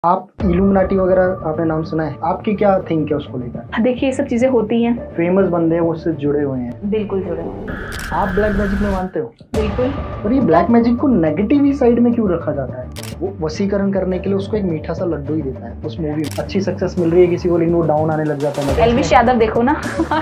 आप इल्यूमिनाटी वगैरह आपने नाम सुना है? आपकी क्या थिंक है उसको लेकर? देखिए ये सब चीजें होती हैं। फेमस बंदे हैं वो उससे जुड़े हुए हैं। बिल्कुल जुड़े हुए हैं। आप ब्लैक मैजिक में मानते हो? बिल्कुल। पर ये ब्लैक मैजिक को नेगेटिव ही साइड में क्यों रखा जाता है? वो वशीकरण करने के लिए उसको एक मीठा सा लड्डू ही देता है। उस मूवी में अच्छी सक्सेस मिल रही है किसी को, लेकिन वो डाउन आने लग जाता है। एलविश यादव देखो ना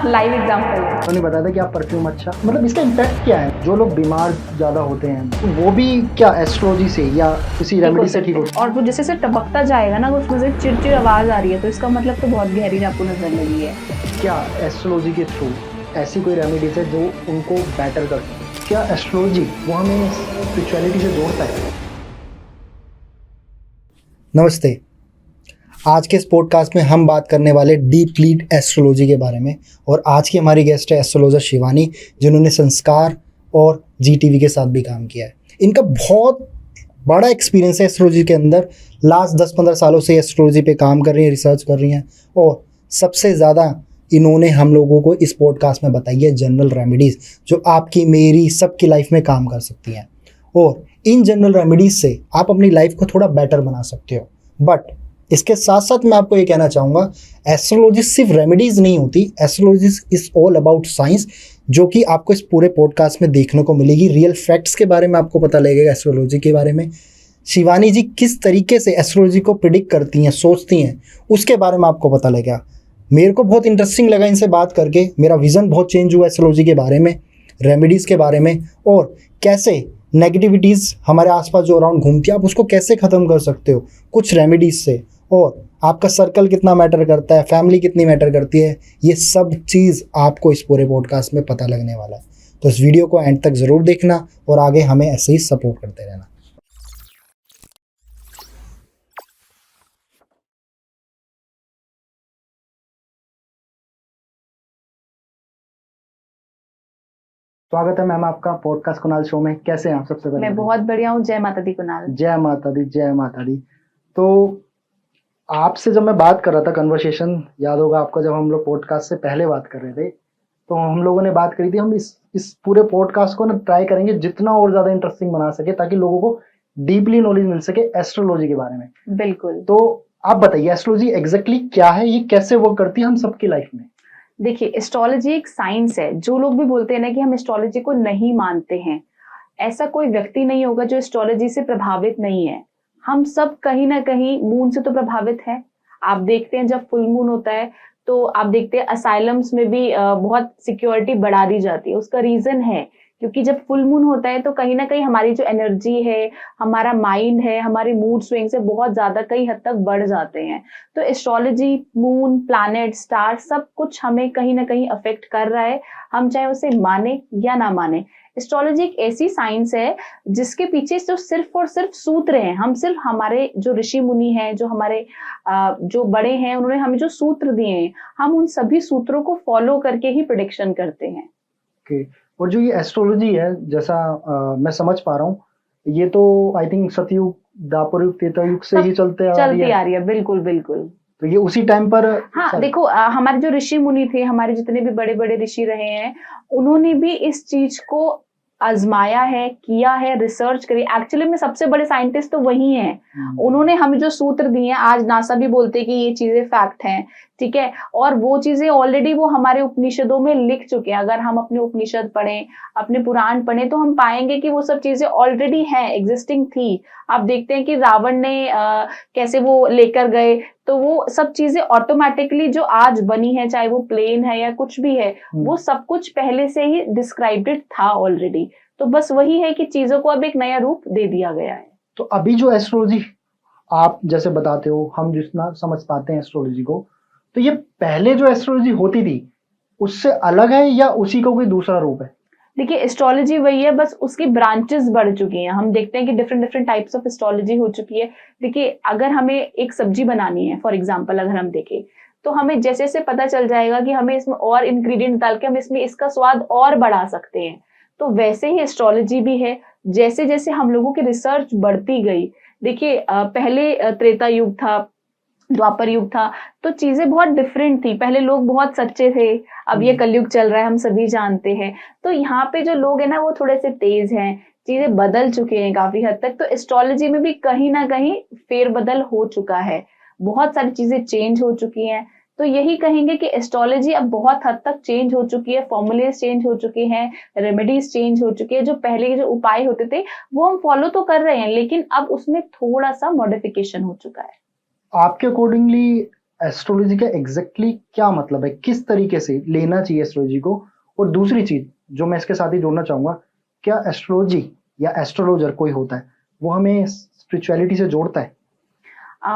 लाइव एग्जांपल है। उन्होंने बताया था कि आप परफ्यूम अच्छा, मतलब इसका इम्पैक्ट क्या है? जो लोग बीमार ज्यादा होते हैं तो वो भी क्या एस्ट्रोलॉजी से या किसी रेमेडी से ठीक होते हैं? और वो जैसे टपकता जाएगा ना, उसमें से चिड़चिड़ आवाज आ रही है, तो इसका मतलब तो बहुत गहरी आपको नजर लगी है। क्या एस्ट्रोलॉजी के थ्रू ऐसी कोई रेमेडीज है जो उनको बेटर करती है? क्या एस्ट्रोलॉजी वो हमें स्पिरिचुअलिटी से जोड़ता है? नमस्ते। आज के इस पॉडकास्ट में हम बात करने वाले डीप लीड एस्ट्रोलॉजी के बारे में, और आज की हमारी गेस्ट है एस्ट्रोलॉजर शिवानी, जिन्होंने संस्कार और जीटीवी के साथ भी काम किया है। इनका बहुत बड़ा एक्सपीरियंस है एस्ट्रोलॉजी के अंदर। लास्ट 10-15 सालों से एस्ट्रोलॉजी पे काम कर रही हैं, रिसर्च कर रही हैं, और सबसे ज़्यादा इन्होंने हम लोगों को इस पॉडकास्ट में बताई है जनरल रेमेडीज़ जो आपकी, मेरी, सबकी लाइफ में काम कर सकती हैं। और इन जनरल रेमेडीज़ से आप अपनी लाइफ को थोड़ा बेटर बना सकते हो। बट इसके साथ साथ मैं आपको ये कहना चाहूँगा, एस्ट्रोलॉजी सिर्फ रेमेडीज़ नहीं होती, astrology is all about science, जो कि आपको इस पूरे पॉडकास्ट में देखने को मिलेगी। रियल फैक्ट्स के बारे में आपको पता लगेगा, एस्ट्रोलॉजी के बारे में शिवानी जी किस तरीके से एस्ट्रोलॉजी को प्रिडिक्ट करती हैं, सोचती हैं, उसके बारे में आपको पता लगेगा। मेरे को बहुत इंटरेस्टिंग लगा इनसे बात करके। मेरा विज़न बहुत चेंज हुआ एस्ट्रोलॉजी के बारे में, रेमेडीज़ के बारे में, और कैसे नेगेटिविटीज़ हमारे आसपास जो अराउंड घूमती है आप उसको कैसे ख़त्म कर सकते हो कुछ रेमेडीज़ से, और आपका सर्कल कितना मैटर करता है, फैमिली कितनी मैटर करती है, ये सब चीज़ आपको इस पूरे पॉडकास्ट में पता लगने वाला है। तो इस वीडियो को एंड तक ज़रूर देखना और आगे हमें ऐसे ही सपोर्ट करते रहना। स्वागत है मैम आपका पॉडकास्ट कुणाल शो में। कैसे हैं आप? सबसे पहले मैं बहुत बढ़िया हूँ। जय माता दी कुणाल। जय माता दी, जय माता दी। तो आपसे जब मैं बात कर रहा था, कन्वर्सेशन याद होगा आपको, जब हम लोग पॉडकास्ट से पहले बात कर रहे थे, तो हम लोगों ने बात करी थी हम इस पूरे पॉडकास्ट को ना ट्राई करेंगे जितना और ज़्यादा इंटरेस्टिंग बना सके, ताकि लोगों को डीपली नॉलेज मिल सके एस्ट्रोलॉजी के बारे में। बिल्कुल। तो आप बताइए एस्ट्रोलॉजी एग्जैक्टली क्या है, ये कैसे वर्क करती है हम सबकी लाइफ में? देखिए एस्ट्रोलॉजी एक साइंस है। जो लोग भी बोलते हैं ना कि हम एस्ट्रोलॉजी को नहीं मानते हैं, ऐसा कोई व्यक्ति नहीं होगा जो एस्ट्रोलॉजी से प्रभावित नहीं है। हम सब कहीं ना कहीं मून से तो प्रभावित है। आप देखते हैं जब फुल मून होता है तो आप देखते हैं असाइलम्स में भी बहुत सिक्योरिटी बढ़ा दी जाती है। उसका रीजन है क्योंकि जब फुल मून होता है तो कहीं ना कहीं हमारी जो एनर्जी है, हमारा माइंड है, हमारे मूड स्विंग से बहुत ज्यादा कई हद तक बढ़ जाते हैं। तो एस्ट्रोलॉजी, मून, प्लैनेट, स्टार सब कुछ हमें कहीं ना कहीं अफेक्ट कर रहा है, हम चाहे उसे माने या ना माने। एस्ट्रोलॉजी एक ऐसी साइंस है जिसके पीछे जो सिर्फ और सिर्फ सूत्र हैं। हम सिर्फ, हमारे जो ऋषि मुनि हैं, जो हमारे जो बड़े हैं, उन्होंने हमें जो सूत्र दिए हैं, हम उन सभी सूत्रों को फॉलो करके ही प्रेडिक्शन करते हैं। ओके। और जो ये एस्ट्रोलॉजी है, जैसा मैं समझ पा रहा हूँ, ये तो आई थिंक सतयुग, द्वापर युग, त्रेता युग से ही चलती आ रही है। बिल्कुल बिल्कुल। तो ये उसी टाइम पर हाँ देखो, हमारे जो ऋषि मुनि थे, हमारे जितने भी बड़े बड़े ऋषि रहे हैं, उन्होंने भी इस चीज को आजमाया है, किया है, रिसर्च करी। एक्चुअली में सबसे बड़े साइंटिस्ट तो वही हैं। उन्होंने हमें जो सूत्र दिए हैं, आज नासा भी बोलते हैं कि ये चीजें फैक्ट हैं, ठीक है। और वो चीजें ऑलरेडी वो हमारे उपनिषदों में लिख चुके हैं। अगर हम अपने उपनिषद पढ़ें, अपने पुराण पढ़ें, तो हम पाएंगे कि वो सब चीजें ऑलरेडी हैं, एग्जिस्टिंग थी। आप देखते हैं कि रावण ने कैसे वो लेकर गए, तो वो सब चीजें ऑटोमेटिकली जो आज बनी है, चाहे वो प्लेन है या कुछ भी है, वो सब कुछ पहले से ही डिस्क्राइब्ड था ऑलरेडी। तो बस वही है कि चीजों को अब एक नया रूप दे दिया गया है। तो अभी जो एस्ट्रोलॉजी आप जैसे बताते हो, हम जितना समझ पाते हैं एस्ट्रोलॉजी को, तो ये पहले जो एस्ट्रोलॉजी होती थी उससे अलग है या उसी का कोई दूसरा रूप है? देखिए एस्ट्रोलॉजी वही है, बस उसकी ब्रांचेस बढ़ चुकी हैं। हम देखते हैं कि different different types of astrology हो चुकी है। देखिए अगर हमें एक सब्जी बनानी है, फॉर एग्जांपल अगर हम देखें, तो हमें जैसे जैसे पता चल जाएगा कि हमें इसमें और इंग्रेडिएंट्स डाल के हम इसमें इसका स्वाद और बढ़ा सकते हैं। तो वैसे ही एस्ट्रोलॉजी भी है। जैसे जैसे हम लोगों की रिसर्च बढ़ती गई, देखिए पहले त्रेता युग था, द्वापर युग था, तो चीजें बहुत डिफरेंट थी। पहले लोग बहुत सच्चे थे। अब ये कलयुग चल रहा है, हम सभी जानते हैं। तो यहाँ पे जो लोग है ना, वो थोड़े से तेज हैं, चीजें बदल चुके हैं काफी हद तक, तो एस्ट्रोलॉजी में भी कहीं ना कहीं फेरबदल हो चुका है, बहुत सारी चीजें चेंज हो चुकी हैं। तो यही कहेंगे कि एस्ट्रोलॉजी अब बहुत हद तक चेंज हो चुकी है, फॉर्मूलेज चेंज हो चुके हैं, रेमेडीज चेंज हो चुकी है। जो पहले के जो उपाय होते थे वो हम फॉलो तो कर रहे हैं, लेकिन अब उसमें थोड़ा सा मॉडिफिकेशन हो चुका है। आपके अकॉर्डिंगली एस्ट्रोलॉजी का एग्जैक्टली क्या मतलब है, किस तरीके से लेना चाहिए एस्ट्रोलॉजी को? और दूसरी चीज जो मैं इसके साथ ही जोड़ना चाहूंगा, क्या एस्ट्रोलॉजी या एस्ट्रोलॉजर कोई होता है वो हमें स्पिरिचुअलिटी से जोड़ता है?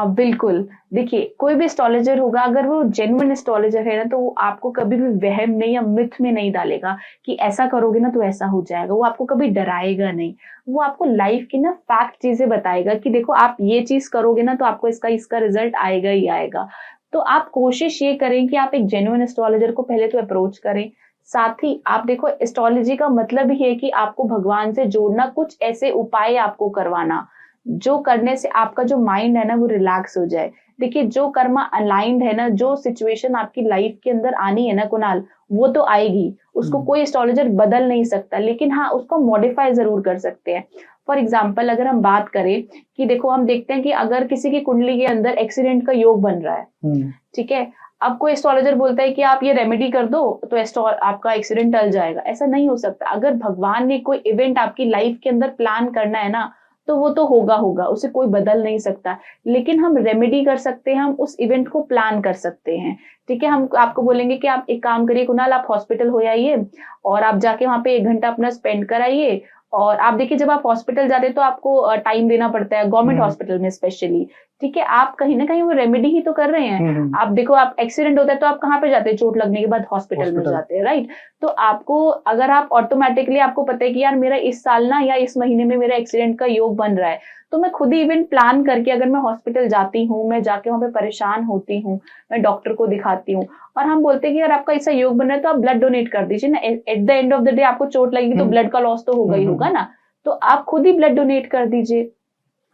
बिल्कुल। देखिए, कोई भी एस्ट्रोलॉजर होगा, अगर वो जेन्युइन एस्ट्रोलॉजर है ना, तो वो आपको कभी भी वहम में या मिथ में नहीं डालेगा कि ऐसा करोगे ना तो ऐसा हो जाएगा। वो आपको कभी डराएगा नहीं। वो आपको लाइफ की ना फैक्ट चीजें बताएगा कि देखो आप ये चीज करोगे ना तो आपको इसका रिजल्ट आएगा ही आएगा। तो आप कोशिश ये करें कि आप एक जेन्युइन एस्ट्रोलॉजर को पहले तो अप्रोच करें। साथ ही आप देखो, एस्ट्रोलॉजी का मतलब ही है कि आपको भगवान से जोड़ना, कुछ ऐसे उपाय आपको करवाना जो करने से आपका जो माइंड है ना वो रिलैक्स हो जाए। देखिए, जो कर्मा अलाइंड है ना, जो सिचुएशन आपकी लाइफ के अंदर आनी है ना कुणाल, वो तो आएगी, उसको कोई एस्ट्रोलॉजर बदल नहीं सकता, लेकिन हाँ उसको मॉडिफाई जरूर कर सकते हैं। फॉर एग्जाम्पल अगर हम बात करें कि देखो, हम देखते हैं कि अगर किसी की कुंडली के अंदर एक्सीडेंट का योग बन रहा है, ठीक है, अब कोई एस्ट्रोलॉजर बोलता है कि आप ये रेमेडी कर दो तो आपका एक्सीडेंट टल जाएगा। ऐसा नहीं हो सकता। अगर भगवान ने कोई इवेंट आपकी लाइफ के अंदर प्लान करना है ना, तो वो तो होगा, उसे कोई बदल नहीं सकता। लेकिन हम रेमेडी कर सकते हैं, हम उस इवेंट को प्लान कर सकते हैं। ठीक है, हम आपको बोलेंगे कि आप एक काम करिए कुणाल, आप हॉस्पिटल हो आइए और आप जाके वहां पे 1 घंटा अपना स्पेंड कराइए। और आप देखिए, जब आप हॉस्पिटल जाते हैं तो आपको टाइम देना पड़ता है, गवर्नमेंट हॉस्पिटल में स्पेशली। ठीक है, आप कहीं ना कहीं वो रेमेडी ही तो कर रहे हैं। आप देखो, आप एक्सीडेंट होता है तो आप कहाँ पे जाते हैं? चोट लगने के बाद हॉस्पिटल में जाते हैं, राइट? तो आपको, अगर आप ऑटोमेटिकली आपको पता है कि यार मेरा इस साल ना या इस महीने में मेरा एक्सीडेंट का योग बन रहा है, तो मैं खुद ही इवेंट प्लान करके अगर मैं हॉस्पिटल जाती हूँ, मैं जाके वहां पे परेशान होती हूँ, मैं डॉक्टर को दिखाती हूँ और हम बोलते हैं कि अगर आपका ऐसा योग बन रहा है तो आप ब्लड डोनेट कर दीजिए ना। At the end of the day आपको चोट लगेगी तो ब्लड का लॉस तो होगा ही होगा ना। तो आप खुद ही ब्लड डोनेट कर दीजिए।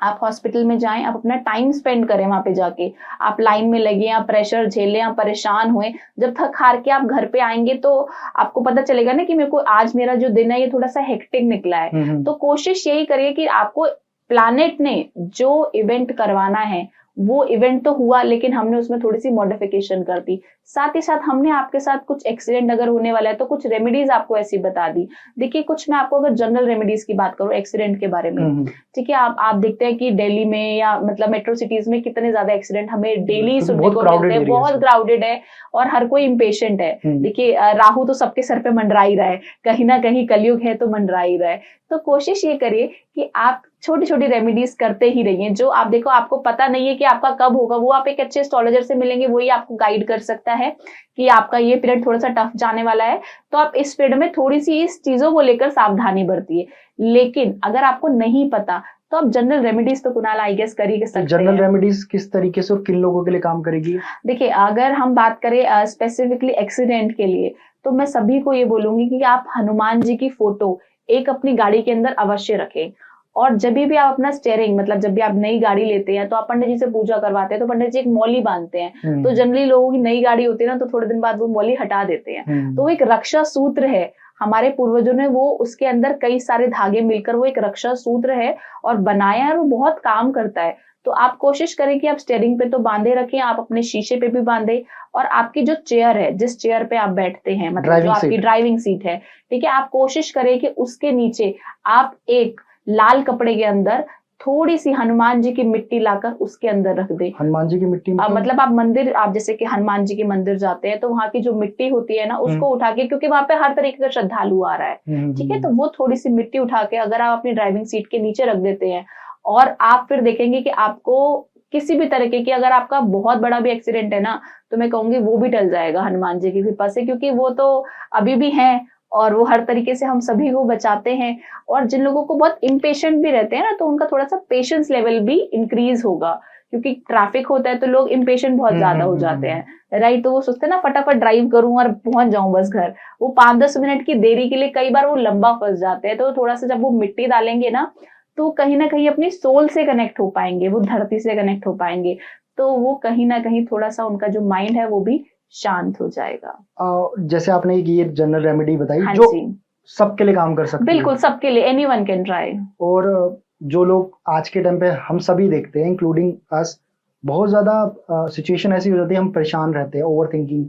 आप हॉस्पिटल में जाएं, आप अपना टाइम स्पेंड करें वहां पे जाके, आप लाइन में लगे, आप प्रेशर झेलें, आप परेशान हुए, जब थक हार के आप घर पे आएंगे तो आपको पता चलेगा ना कि मेरे को आज मेरा जो दिन है ये थोड़ा सा हेक्टिक निकला है। तो कोशिश यही करिए कि आपको प्लानेट ने जो इवेंट करवाना है वो इवेंट तो हुआ, लेकिन हमने उसमें थोड़ी सी मॉडिफिकेशन कर दी। साथ ही साथ हमने आपके साथ कुछ एक्सीडेंट अगर होने वाला है तो कुछ रेमेडीज आपको ऐसी बता दी। देखिए, कुछ मैं आपको अगर जनरल रेमेडीज की बात करूं एक्सीडेंट के बारे में, ठीक है, आप देखते हैं कि दिल्ली में या मतलब मेट्रो सिटीज में कितने ज्यादा एक्सीडेंट हमें डेली सुनने को मिलते हैं। बहुत क्राउडेड है और हर कोई इम्पेशेंट है। देखिए, राहु तो सबके सर पे मंडरा ही रहा है, कहीं ना कहीं कलयुग है तो मंडरा ही रहा है। तो कोशिश ये करिए कि आप छोटी छोटी रेमेडीज करते ही रहिए। जो आप देखो, आपको पता नहीं है कि आपका कब होगा, वो आप एक अच्छे एस्ट्रोलॉजर से मिलेंगे, वही आपको गाइड कर सकता है कि आपका ये पीरियड थोड़ा सा टफ जाने वाला है, तो आप इस पीरियड में थोड़ी सी इस चीजों को लेकर सावधानी बरतिए। लेकिन अगर आपको नहीं पता तो आप जनरल रेमेडीज तो कुणाल आई गेस कर ही सकते हैं। जनरल रेमेडीज किस तरीके से और किन लोगों के लिए काम करेगी? देखिए, अगर हम बात करें स्पेसिफिकली एक्सीडेंट के लिए, तो मैं सभी को ये बोलूंगी कि आप हनुमान जी की फोटो एक अपनी गाड़ी के अंदर अवश्य रखें। और जब भी आप अपना स्टेयरिंग, मतलब जब भी आप नई गाड़ी लेते हैं तो आप पंडित जी से पूजा करवाते हैं, तो पंडित जी एक मौली बांधते हैं। तो जनरली लोगों की नई गाड़ी होती है ना, तो थोड़े दिन बाद वो मौली हटा देते हैं। तो वो एक रक्षा सूत्र है, हमारे पूर्वजों ने वो उसके अंदर कई सारे धागे मिलकर वो एक रक्षा सूत्र है और बनाया है, और वो बहुत काम करता है। तो आप कोशिश करें कि आप स्टेयरिंग पे तो बांधे रखें, आप अपने शीशे पे भी बांधे, और आपकी जो चेयर है, जिस चेयर पे आप बैठते हैं, मतलब जो आपकी ड्राइविंग सीट है, ठीक है, आप कोशिश करें कि उसके नीचे आप एक लाल कपड़े के अंदर थोड़ी सी हनुमान जी की मिट्टी लाकर उसके अंदर रख दे। हनुमान जी की मिट्टी मतलब आप मंदिर, आप जैसे कि हनुमान जी के मंदिर जाते हैं तो वहां की जो मिट्टी होती है ना, उसको उठा के, क्योंकि वहां पे हर तरीके का श्रद्धालु आ रहा है, ठीक है, तो वो थोड़ी सी मिट्टी उठा के अगर आप अपनी ड्राइविंग सीट के नीचे रख देते हैं, और आप फिर देखेंगे कि आपको किसी भी तरीके की, अगर आपका बहुत बड़ा भी एक्सीडेंट है ना, तो मैं कहूंगी वो भी टल जाएगा हनुमान जी की कृपा से, क्योंकि वो तो अभी भी हैं और वो हर तरीके से हम सभी को बचाते हैं। और जिन लोगों को बहुत इम्पेशेंट भी रहते हैं ना, तो उनका थोड़ा सा पेशेंस लेवल भी इंक्रीज होगा, क्योंकि ट्रैफिक होता है तो लोग इम्पेशेंट बहुत ज्यादा हो जाते हैं, राइट? तो वो सोचते हैं ना फटाफट ड्राइव करूं और पहुंच जाऊं बस घर। वो 5-10 मिनट की देरी के लिए कई बार वो लंबा फंस जाते हैं। तो थोड़ा सा जब वो मिट्टी डालेंगे ना, तो कहीं ना कहीं अपनी सोल से कनेक्ट हो पाएंगे, वो धरती से कनेक्ट हो पाएंगे, तो वो कहीं ना कहीं थोड़ा सा उनका जो माइंड है वो भी शांत हो जाएगा। जैसे आपने ये जनरल रेमेडी बताई, हाँ जो जी। सबके लिए काम कर सकती है। बिल्कुल सबके लिए, एनीवन कैन ट्राई। और जो लोग आज के टाइम पे हम सभी देखते हैं, इंक्लूडिंग अस, बहुत ज्यादा सिचुएशन ऐसी हो जाती है, हम परेशान रहते हैं, ओवर थिंकिंग।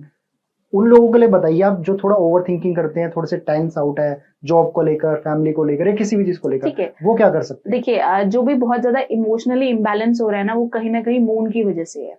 उन लोगों के लिए बताइए आप जो थोड़ा ओवर थिंकिंग करते हैं, थोड़े से टेंस आउट है जॉब को लेकर, फैमिली को लेकर या किसी भी चीज को ठीक लेकर, है, वो क्या कर सकते हैं? देखिए जो भी बहुत ज्यादा इमोशनली इम्बैलेंस हो रहा है ना, वो कहीं ना कहीं मून की वजह से है।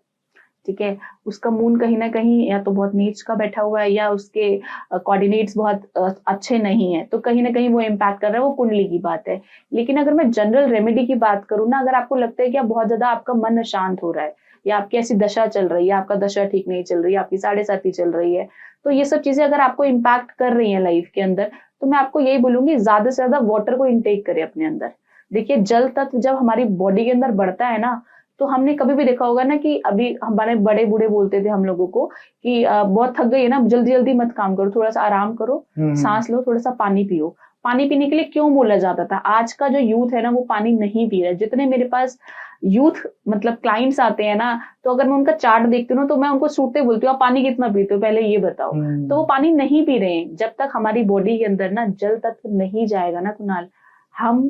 ठीक है, उसका मून कहीं ना कहीं या तो बहुत नीच का बैठा हुआ है, या उसके कोऑर्डिनेट्स बहुत अच्छे नहीं है, तो कहीं ना कहीं वो इम्पैक्ट कर रहा है, वो कुंडली की बात है। लेकिन अगर मैं जनरल रेमेडी की बात करूँ ना, अगर आपको लगता है कि आप बहुत ज्यादा आपका मन अशांत हो रहा है, या आपकी ऐसी दशा चल रही है, आपका दशा ठीक नहीं चल रही है, आपकी 7.5 चल रही है, तो ये सब चीजें अगर आपको इम्पैक्ट कर रही है लाइफ के अंदर, तो मैं आपको यही बोलूंगी ज्यादा से ज्यादा वाटर को इनटेक करें अपने अंदर। देखिए जल तत्व जब हमारी बॉडी के अंदर बढ़ता है ना, तो हमने कभी भी देखा होगा ना कि अभी हमारे बड़े बूढ़े बोलते थे हम लोगों को कि बहुत थक गई है ना, जल्दी जल्दी मत काम करो, थोड़ा सा आराम करो, सांस लो, थोड़ा सा पानी पियो। पानी पीने के लिए क्यों बोला जाता था? आज का जो यूथ है ना, वो पानी नहीं पी रहा है। जितने मेरे पास यूथ मतलब क्लाइंट्स आते हैं ना, तो अगर मैं उनका चार्ट देखती हूँ तो मैं उनको सूटते बोलती हूँ, आप पानी कितना पीते हो पहले ये बताओ। तो वो पानी नहीं पी रहे हैं। जब तक हमारी बॉडी के अंदर ना जल तत्व नहीं जाएगा ना कुणाल, हम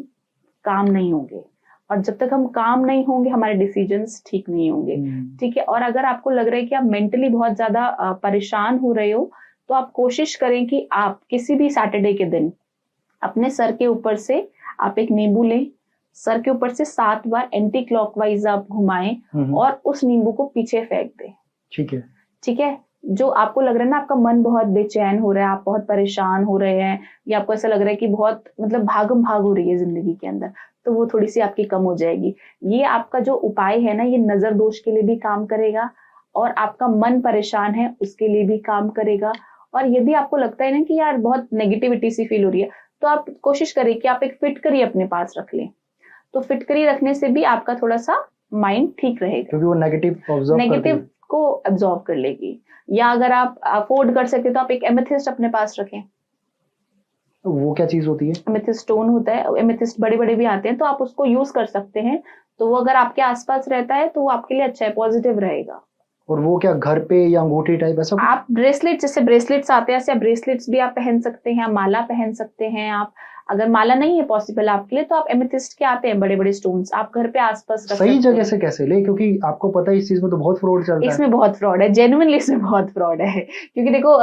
काम नहीं होंगे, और जब तक हम काम नहीं होंगे हमारे डिसीजंस ठीक नहीं होंगे। ठीक है, और अगर आपको लग रहा है कि आप मेंटली बहुत ज्यादा परेशान हो रहे हो, तो आप कोशिश करें कि आप किसी भी सैटरडे के दिन अपने सर के ऊपर से आप एक नींबू लें, सर के ऊपर से 7 बार एंटी क्लॉकवाइज आप घुमाएं और उस नींबू को पीछे फेंक दें। ठीक है, ठीक है, जो आपको लग रहा है ना आपका मन बहुत बेचैन हो रहा है, आप बहुत परेशान हो रहे हैं, या आपको ऐसा लग रहा है कि बहुत मतलब भागम भाग हो रही है जिंदगी के अंदर, तो वो थोड़ी सी आपकी कम हो जाएगी। ये आपका जो उपाय है ना, ये नजर दोष के लिए भी काम करेगा, और आपका मन परेशान है उसके लिए भी काम करेगा। और यदि आपको लगता है ना कि यार बहुत नेगेटिविटी सी फील हो रही है, तो आप कोशिश करें कि आप एक फिटकरी अपने पास रख लें। तो फिटकरी रखने से भी आपका थोड़ा सा माइंड ठीक रहेगा, क्योंकि वो नेगेटिव को अब्सॉर्ब कर लेगी। या अगर आप अफोर्ड कर सकते तो आप एक एमेथिस्ट अपने पास रखें। वो क्या चीज होती है? एमेथिस्ट स्टोन होता है, एमेथिस्ट बड़े बड़े भी आते हैं, तो आप उसको यूज कर सकते हैं। तो वो अगर आपके आसपास रहता है तो वो आपके लिए अच्छा है, पॉजिटिव रहेगा। और वो क्या घर पे या अंगूठी टाइप ऐसा कुछ? आप ब्रेसलेट, जैसे ब्रेसलेट्स आते हैं, ऐसे ब्रेसलेट्स भी आप पहन सकते हैं, माला पहन सकते हैं आप। अगर माला नहीं है पॉसिबल आपके लिए, तो आप एमेथिस्ट के आते हैं बड़े बड़े स्टोन्स, आप घर पे आसपास रख सही सकते जगह हैं। से कैसे ले? क्योंकि आपको पता है इस चीज में तो बहुत फ्रॉड चलता है। इसमें बहुत फ्रॉड है, जेन्युइनली इसमें बहुत फ्रॉड है। क्योंकि देखो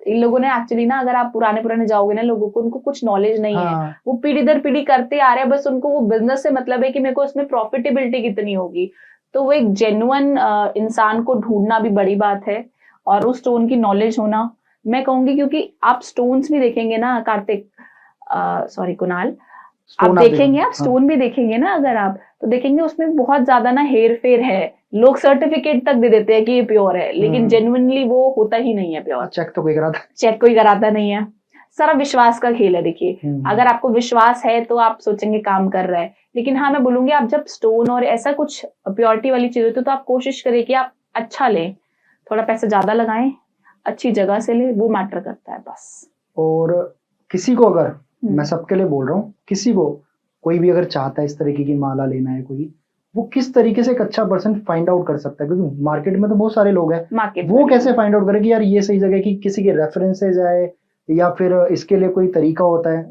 इन लोगों ने एक्चुअली ना, अगर आप पुराने जाओगे ना, लोगों को उनको कुछ नॉलेज नहीं है, वो पीढ़ी दर पीढ़ी करते आ रहे हैं, बस उनको वो बिजनेस से मतलब है कि मेरे को इसमें प्रॉफिटेबिलिटी कितनी होगी। तो वो एक जेन्युइन इंसान को ढूंढना भी बड़ी बात है, और उस स्टोन की नॉलेज होना मैं कहूंगी। क्योंकि आप स्टोन्स भी देखेंगे ना कार्तिक, सॉरी कुणाल, आप देखेंगे, आप स्टोन भी देखेंगे ना, अगर आप तो देखेंगे उसमें बहुत ज्यादा ना हेर फेर है। लोग सर्टिफिकेट तक दे देते हैं कि ये प्योर है, लेकिन जेन्युइनली वो होता ही नहीं है प्योर। चेक तो कोई कराता चेक कोई कराता नहीं है। सारा विश्वास का खेल है। देखिए अगर आपको विश्वास है तो आप सोचेंगे काम कर रहा है, लेकिन हाँ मैं बोलूंगी आप जब स्टोन और ऐसा कुछ प्योरिटी वाली चीज होती है, तो आप कोशिश करें कि आप अच्छा लें, थोड़ा पैसा ज्यादा लगाएं, अच्छी जगह से ले, वो मैटर करता है बस। और किसी को अगर, मैं सबके लिए बोल रहा हूँ, किसी को कोई भी अगर चाहता है इस तरीके की माला लेना है कोई, वो किस तरीके से एक अच्छा पर्सन फाइंड आउट कर सकता है? क्योंकि मार्केट में तो बहुत सारे लोग हैं, वो कैसे फाइंड आउट करे कि यार ये सही जगह है? कि किसी के रेफरेंसेज आए, या फिर इसके लिए कोई तरीका होता है?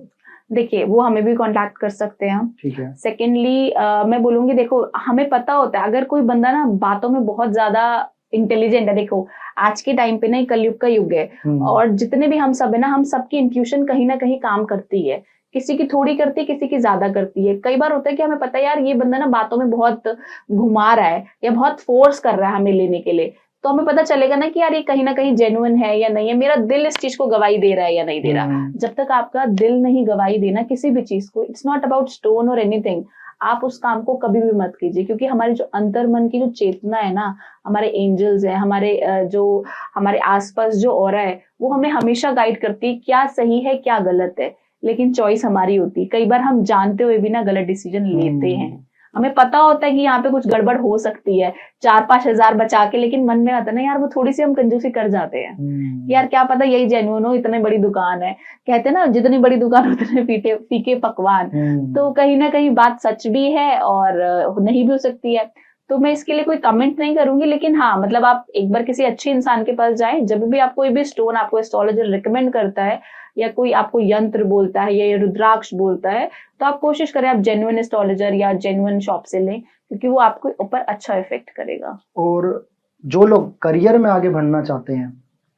देखिए वो हमें भी कांटेक्ट कर सकते हैं हम। ठीक है। सेकेंडली मैं बोलूंगी, देखो हमें पता होता है अगर कोई बंदा ना बातों में बहुत ज्यादा इंटेलिजेंट है। देखो आज के टाइम पे ना कलयुग का युग है, और जितने भी हम सब है ना, हम सबकी इंट्यूशन कहीं ना कहीं काम करती है। किसी की थोड़ी करती है, किसी की ज्यादा करती है। कई बार होता है कि हमें पता है यार ये बंदा ना बातों में बहुत घुमा रहा है, या बहुत फोर्स कर रहा है हमें लेने के लिए, तो हमें पता चलेगा ना कि यार ये कहीं ना कहीं जेन्युइन है या नहीं है, मेरा दिल इस चीज को गवाही दे रहा है या नहीं दे रहा। जब तक आपका दिल नहीं गवाही देना किसी भी चीज को, इट्स नॉट अबाउट स्टोन और एनीथिंग, आप उस काम को कभी भी मत कीजिए। क्योंकि हमारी जो अंतर मन की जो चेतना है ना, हमारे एंजल्स है, हमारे जो हमारे आसपास जो ऑरा है, वो हमें हमेशा गाइड करती है क्या सही है क्या गलत है। लेकिन चॉइस हमारी होती है। कई बार हम जानते हुए भी ना गलत डिसीजन लेते हैं। हमें पता होता है कि यहाँ पे कुछ गड़बड़ हो सकती है, 4-5 हजार बचा के, लेकिन मन में आता है ना यार वो थोड़ी सी हम कंजूसी कर जाते हैं। यार क्या पता यही जेन्युइन हो, इतनी बड़ी दुकान है, कहते हैं ना जितनी बड़ी दुकान उतने फीके पकवान। तो कहीं ना कहीं बात सच भी है और नहीं भी हो सकती है। तो मैं इसके लिए कोई कमेंट नहीं करूंगी, लेकिन हाँ मतलब आप एक बार किसी अच्छे इंसान के पास जाएं। जब भी आप कोई भी स्टोन आपको एस्ट्रोलॉजर रिकमेंड करता है, या कोई आपको यंत्र बोलता है या रुद्राक्ष बोलता है, तो आप कोशिश करें आप जेन्युइन एस्ट्रोलॉजर या जेन्युइन शॉप से लें, क्योंकि वो आपके ऊपर अच्छा इफेक्ट करेगा। और जो लोग करियर में आगे बढ़ना चाहते हैं,